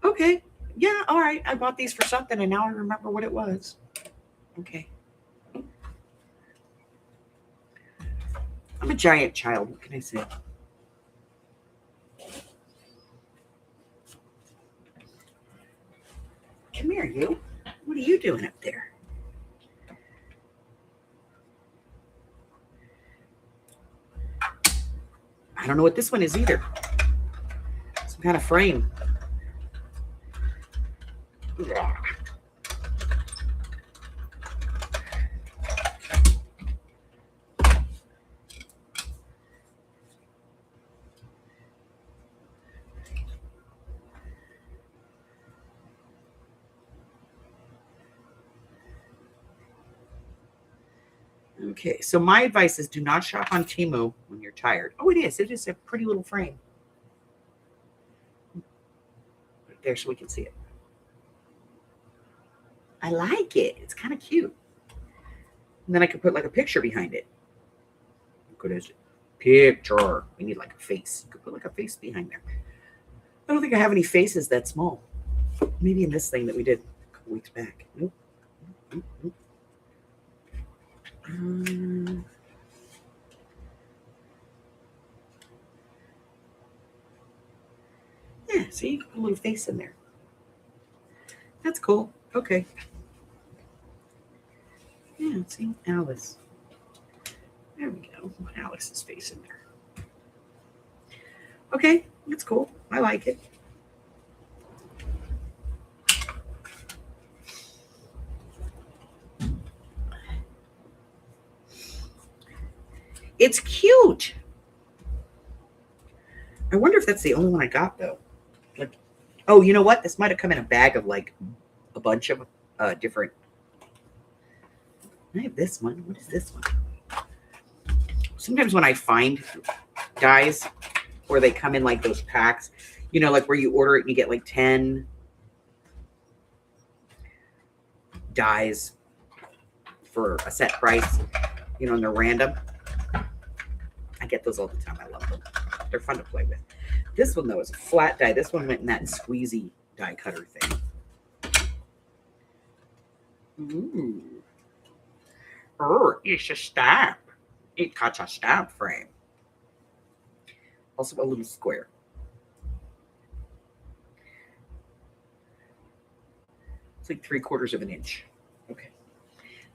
Okay. Yeah, all right. I bought these for something and now I remember what it was. Okay. I'm a giant child. What can I say? Come here, you. What are you doing up there? I don't know what this one is either. Some kind of frame. Okay, so my advice is do not shop on Temu when you're tired. Oh, it is. It is a pretty little frame. Put it there so we can see it. I like it. It's kind of cute. And then I could put like a picture behind it. What is it? Picture. We need like a face. You could put like a face behind there. I don't think I have any faces that small. Maybe in this thing that we did a couple weeks back. Nope. Nope. Nope. Yeah, see, you can put a little face in there. That's cool. Okay. Yeah, see, Alice. There we go. Put Alice's face in there. Okay, that's cool. I like it. It's cute. I wonder if that's the only one I got, though. Like, oh, you know what? This might have come in a bag of like a bunch of different. I have this one. What is this one? Sometimes when I find dyes, or they come in like those packs, you know, like where you order it and you get like 10 dyes for a set price, you know, and they're random. I get those all the time. I love them. They're fun to play with. This one, though, is a flat die. This one went in that squeezy die cutter thing. Ooh. It's a stamp. It cuts a stamp frame. Also a little square. It's like 3/4 of an inch. Okay.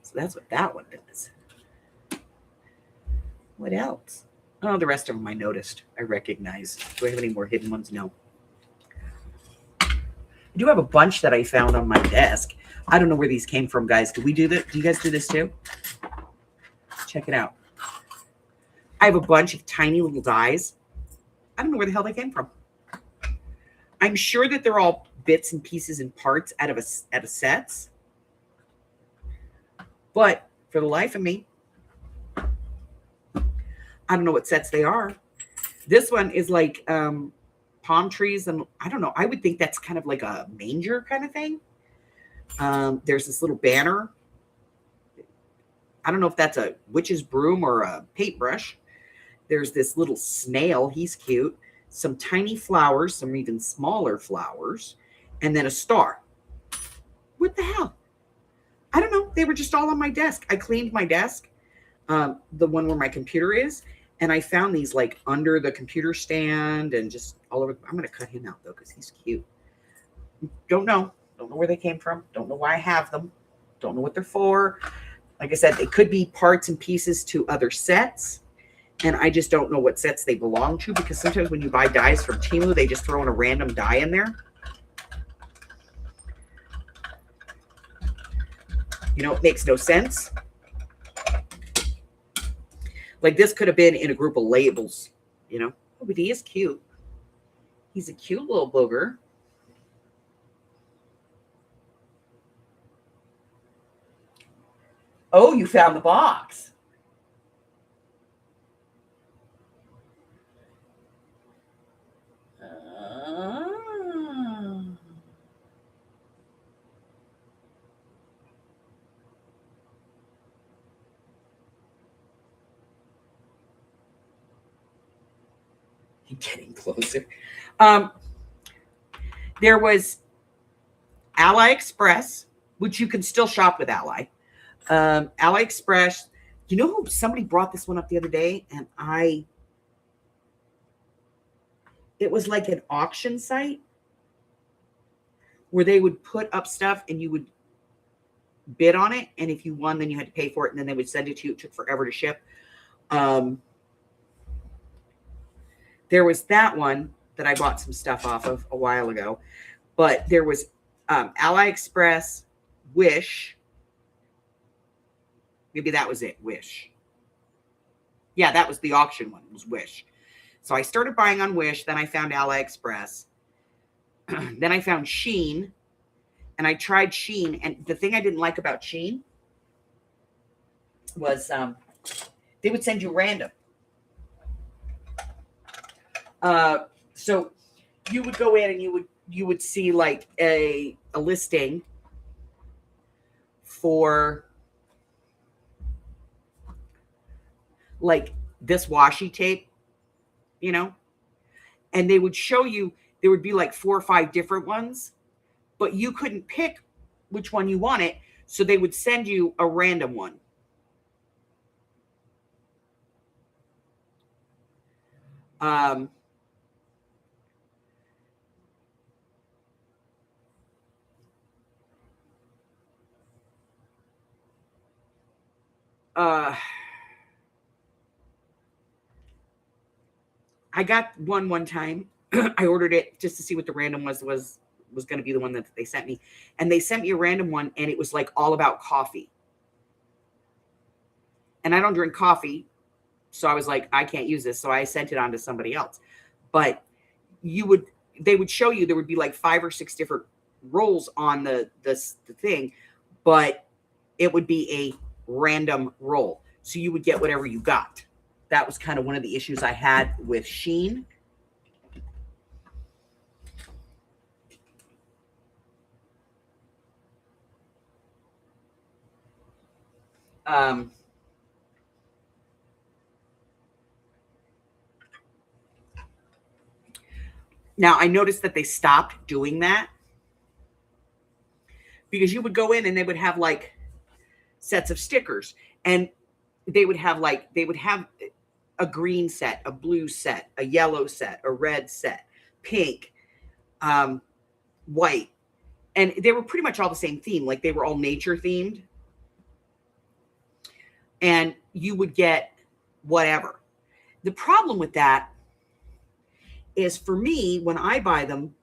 So that's what that one does. What else? Oh, the rest of them I noticed. I recognize. Do I have any more hidden ones? No. I do have a bunch that I found on my desk. I don't know where these came from, guys. Do we do that? Do you guys do this too? Check it out. I have a bunch of tiny little dies. I don't know where the hell they came from. I'm sure that they're all bits and pieces and parts out of sets. But for the life of me, I don't know what sets they are. This one is like palm trees, and I don't know. I would think that's kind of like a manger kind of thing. There's this little banner. I don't know if that's a witch's broom or a paintbrush. There's this little snail. He's cute. Some tiny flowers, some even smaller flowers, and then a star. What the hell? I don't know. They were just all on my desk. I cleaned my desk, the one where my computer is, and I found these like under the computer stand and just all over. I'm going to cut him out, though, because he's cute. Don't know. Don't know where they came from. Don't know why I have them. Don't know what they're for. Like I said, it could be parts and pieces to other sets. And I just don't know what sets they belong to, because sometimes when you buy dies from Temu, they just throw in a random die in there. You know, it makes no sense. Like this could have been in a group of labels, you know. Oh, but he is cute. He's a cute little booger. Oh, you found the box. Getting closer. There was Ally Express, which you can still shop with Ally. Ally Express. You know who? Somebody brought this one up the other day, and it was like an auction site where they would put up stuff and you would bid on it, and if you won, then you had to pay for it, and then they would send it to you. It took forever to ship. There was that one that I bought some stuff off of a while ago, but there was AliExpress, Wish. Maybe that was it, Wish. Yeah, that was the auction one, was Wish. So I started buying on Wish, then I found AliExpress. Then I found Shein, and I tried Shein, and the thing I didn't like about Shein was they would send you random. So you would go in and you would see like a listing for like this washi tape, you know, and they would show you, there would be like 4 or 5 different ones, but you couldn't pick which one you wanted. So they would send you a random one. I got one time. I ordered it just to see what the random was going to be the one that they sent me. And they sent me a random one, and it was like all about coffee. And I don't drink coffee, so I was like, I can't use this. So I sent it on to somebody else. But they would show you, there would be like 5 or 6 different rolls on the thing, but it would be a random roll. So you would get whatever you got. That was kind of one of the issues I had with Shein. Now I noticed that they stopped doing that, because you would go in and they would have like sets of stickers, and they would have a green set, a blue set, a yellow set, a red set, pink, white. And they were pretty much all the same theme. Like they were all nature themed. And you would get whatever. The problem with that is, for me, when I buy them,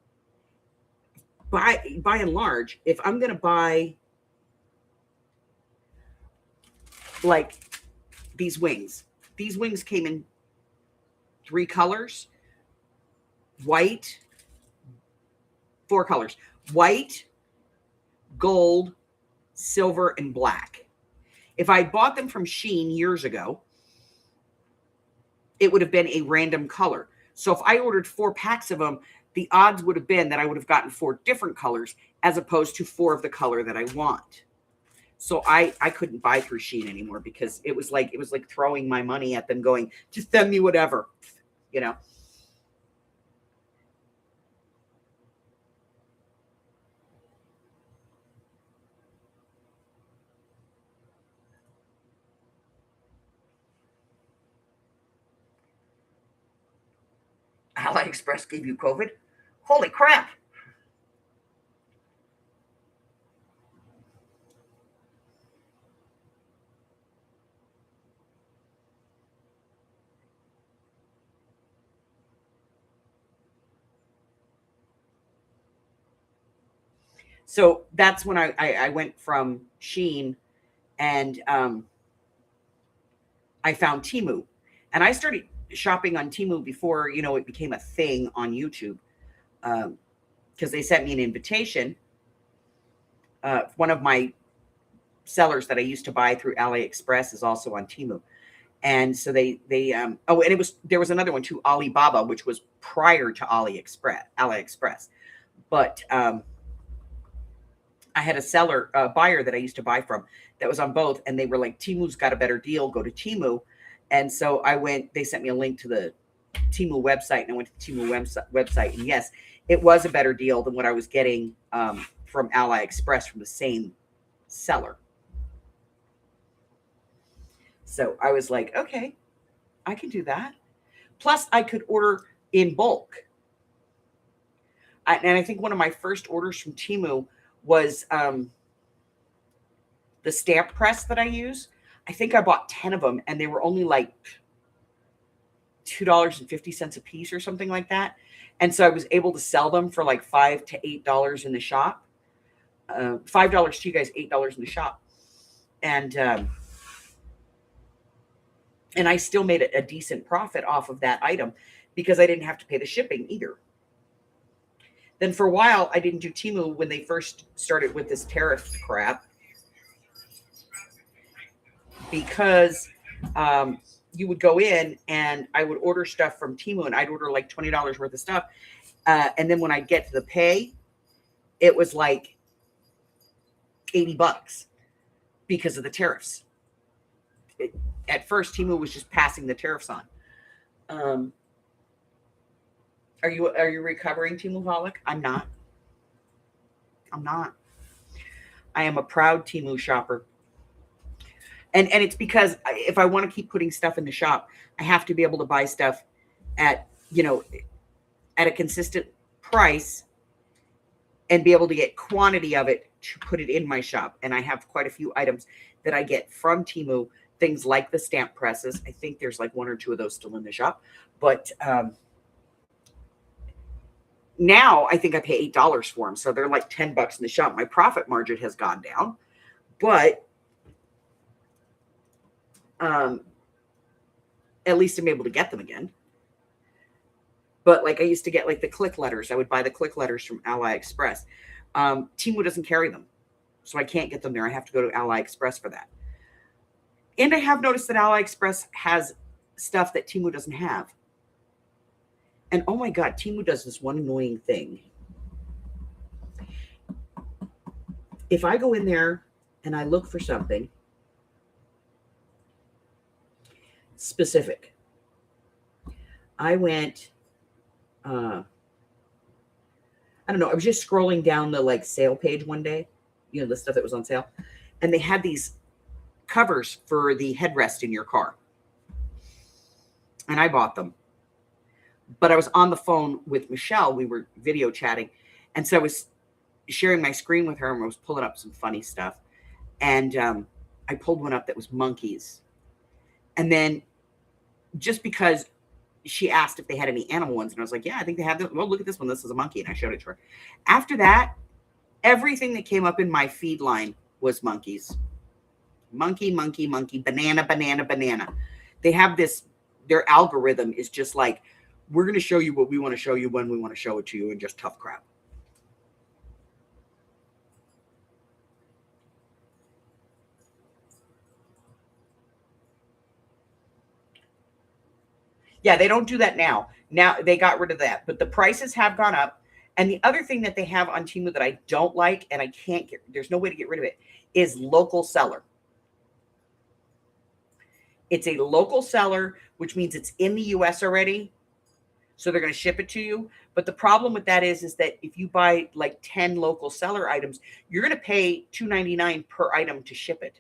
by and large, if I'm going to buy like these wings came in 3 colors, white, 4 colors, white, gold, silver, and black. If I bought them from Shein years ago, it would have been a random color. So if I ordered 4 packs of them, the odds would have been that I would have gotten 4 different colors as opposed to 4 of the color that I want. So I couldn't buy through Shein anymore, because it was like throwing my money at them, going, just send me whatever, you know. AliExpress gave you COVID? Holy crap. So that's when I went from Shein, and I found Temu. And I started shopping on Temu before, it became a thing on YouTube, because they sent me an invitation. One of my sellers that I used to buy through AliExpress is also on Temu. And so and there was another one too, Alibaba, which was prior to AliExpress. But I had a buyer that I used to buy from that was on both, and they were like, Temu's got a better deal, go to Temu. And so they sent me a link to the Temu website, and I went to the Temu website, and yes, it was a better deal than what I was getting from AliExpress from the same seller. So I was like, okay, I can do that. Plus, I could order in bulk. And I think one of my first orders from Temu was the stamp press that I use. I think I bought 10 of them, and they were only like $2.50 a piece or something like that. And so I was able to sell them for like $5 to $8 in the shop. $5 to you guys, $8 in the shop. And I still made a decent profit off of that item because I didn't have to pay the shipping either. Then for a while, I didn't do Temu when they first started with this tariff crap because you would go in and I would order stuff from Temu and I'd order like $20 worth of stuff. And then when I get to the pay, it was like $80 because of the tariffs. At first, Temu was just passing the tariffs on. Are you recovering, Temu-holic? I'm not. I am a proud Temu shopper. And it's because if I want to keep putting stuff in the shop, I have to be able to buy stuff at a consistent price and be able to get quantity of it to put it in my shop. And I have quite a few items that I get from Temu, things like the stamp presses. I think there's like 1 or 2 of those still in the shop. But now I think I pay $8 for them. So they're like $10 in the shop. My profit margin has gone down. But at least I'm able to get them again. But like I used to get like the click letters. I would buy the click letters from Ally Express. Temu doesn't carry them. So I can't get them there. I have to go to Ally Express for that. And I have noticed that Ally Express has stuff that Temu doesn't have. And oh my God, Temu does this one annoying thing. If I go in there and I look for something specific, I went, I don't know, I was just scrolling down the like sale page one day, the stuff that was on sale. And they had these covers for the headrest in your car. And I bought them. But I was on the phone with Michelle. We were video chatting. And so I was sharing my screen with her and I was pulling up some funny stuff. And I pulled one up that was monkeys. And then just because she asked if they had any animal ones, and I was like, yeah, I think they have them. Well, look at this one. This is a monkey. And I showed it to her. After that, everything that came up in my feed line was monkeys. Monkey, monkey, monkey, banana, banana, banana. They have this, their algorithm is just like, we're going to show you what we want to show you when we want to show it to you, and just tough crap. Yeah, they don't do that now. Now they got rid of that, but the prices have gone up. And the other thing that they have on Temu that I don't like, and I can't get, there's no way to get rid of it, is local seller. It's a local seller, which means it's in the US already. So they're going to ship it to you. But the problem with that is that if you buy like 10 local seller items, you're going to pay $2.99 per item to ship it.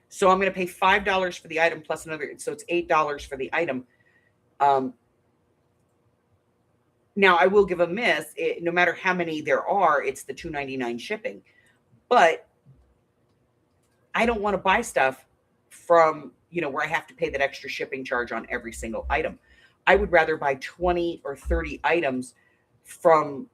So I'm going to pay $5 for the item plus another. So it's $8 for the item. Now I will give a miss. No matter how many there are, it's the $2.99 shipping. But I don't want to buy stuff from, where I have to pay that extra shipping charge on every single item. I would rather buy 20 or 30 items from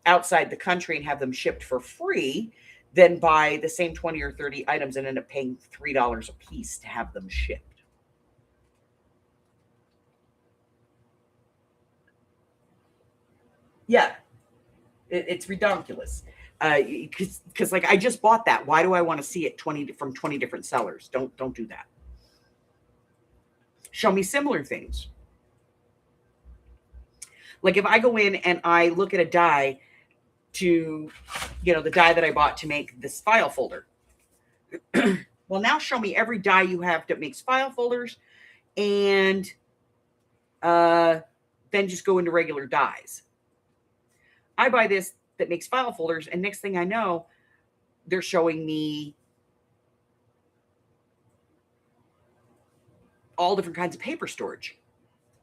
outside the country and have them shipped for free than buy the same 20 or 30 items and end up paying $3 a piece to have them shipped. Yeah, it's ridiculous. Because like I just bought that. Why do I want to see it from 20 different sellers? Don't do that. Show me similar things. Like if I go in and I look at a die to, the die that I bought to make this file folder. Well, now show me every die you have that makes file folders, and then just go into regular dies. I buy this that makes file folders, and next thing I know, they're showing me all different kinds of paper storage.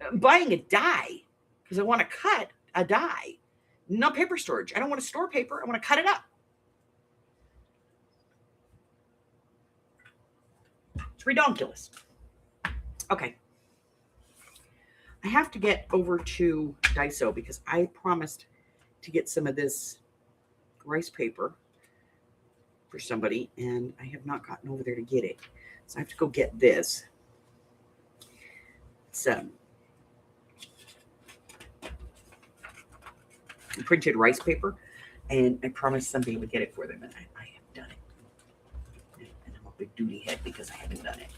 I'm buying a die because I want to cut a die, not paper storage. I don't want to store paper. I want to cut it up. It's redonkulous. Okay. I have to get over to Daiso because I promised to get some of this rice paper for somebody, and I have not gotten over there to get it. So I have to go get this. It's printed rice paper, and I promised somebody would get it for them, and I have done it. And I'm a big duty head because I haven't done it.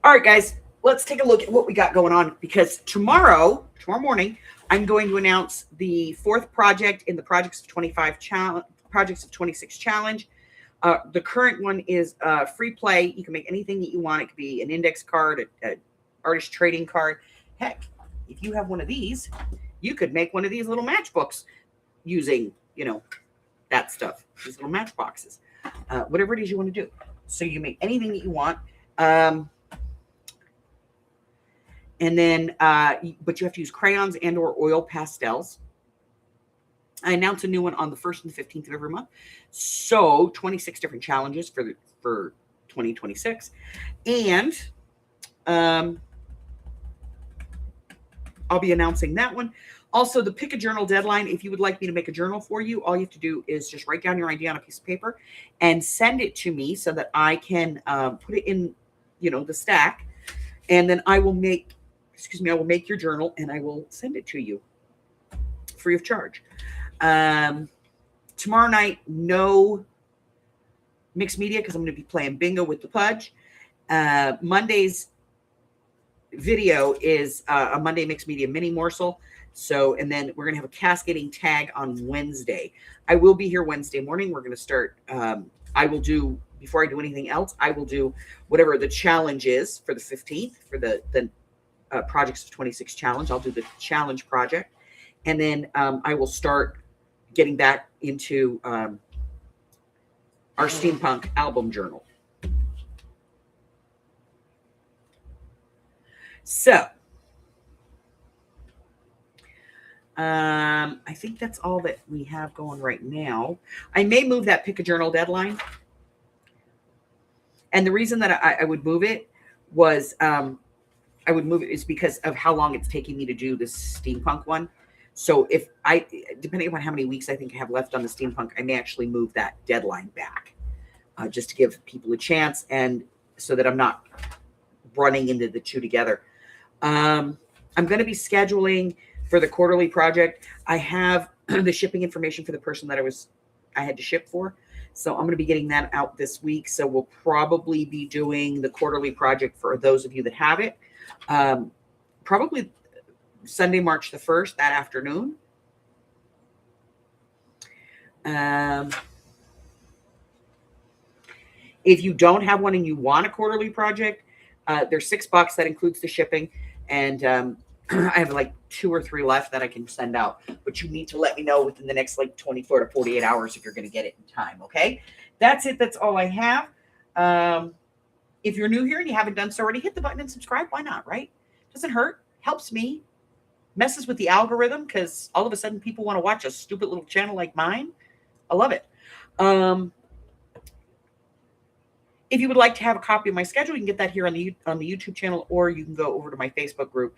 All right, guys, let's take a look at what we got going on, because tomorrow morning, I'm going to announce the fourth project in the Projects of 26 challenge. The current one is free play. You can make anything that you want. It could be an index card, an artist trading card. Heck, if you have one of these, you could make one of these little matchbooks using, that stuff, these little matchboxes, whatever it is you want to do. So you make anything that you want. And then, but you have to use crayons and or oil pastels. I announce a new one on the 1st and the 15th of every month. So 26 different challenges for 2026. And I'll be announcing that one. Also, the pick a journal deadline. If you would like me to make a journal for you, all you have to do is just write down your idea on a piece of paper and send it to me so that I can put it in, the stack. And then I will make your journal and I will send it to you free of charge. Tomorrow night, no mixed media because I'm going to be playing bingo with the Pudge. Monday's video is a Monday mixed media mini morsel. So, and then we're going to have a cascading tag on Wednesday. I will be here Wednesday morning. We're going to start. I will do, before I do anything else, I will do whatever the challenge is for the 15th for the Projects of 26 challenge. I'll do the challenge project. And then I will start getting back into our steampunk album journal. So I think that's all that we have going right now. I may move that pick a journal deadline. And the reason that I would move it was I would move it is because of how long it's taking me to do this steampunk one. So if depending upon how many weeks I think I have left on the steampunk, I may actually move that deadline back just to give people a chance and so that I'm not running into the two together. I'm going to be scheduling for the quarterly project. I have the shipping information for the person that I had to ship for. So I'm going to be getting that out this week. So we'll probably be doing the quarterly project for those of you that have it. Probably Sunday, March the 1st, that afternoon. If you don't have one and you want a quarterly project, there's $6 that includes the shipping. And I have like 2 or 3 left that I can send out, but you need to let me know within the next 24 to 48 hours if you're going to get it in time. Okay. That's it. That's all I have. If you're new here and you haven't done so already, hit the button and subscribe. Why not? Right? Doesn't hurt. Helps me. Messes with the algorithm because all of a sudden people want to watch a stupid little channel like mine. I love it. If you would like to have a copy of my schedule, you can get that here on the YouTube channel, or you can go over to my Facebook group.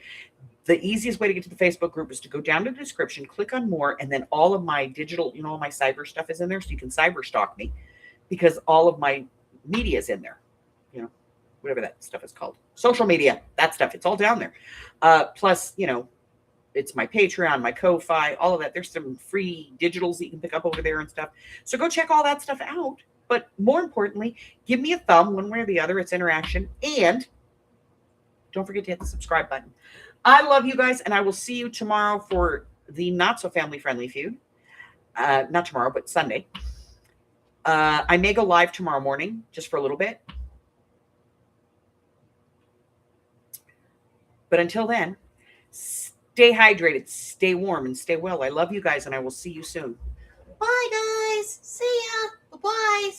The easiest way to get to the Facebook group is to go down to the description, click on more, and then all of my digital, all my cyber stuff is in there, so you can cyber stalk me because all of my media is in there. Whatever that stuff is called. Social media, that stuff, it's all down there. Plus, it's my Patreon, my Ko-Fi, all of that. There's some free digitals that you can pick up over there and stuff. So go check all that stuff out. But more importantly, give me a thumb one way or the other. It's interaction. And don't forget to hit the subscribe button. I love you guys, and I will see you tomorrow for the not so family friendly feud. Not tomorrow, but Sunday. I may go live tomorrow morning just for a little bit. But until then, stay hydrated, stay warm, and stay well. I love you guys, and I will see you soon. Bye, guys. See ya. Bye-bye.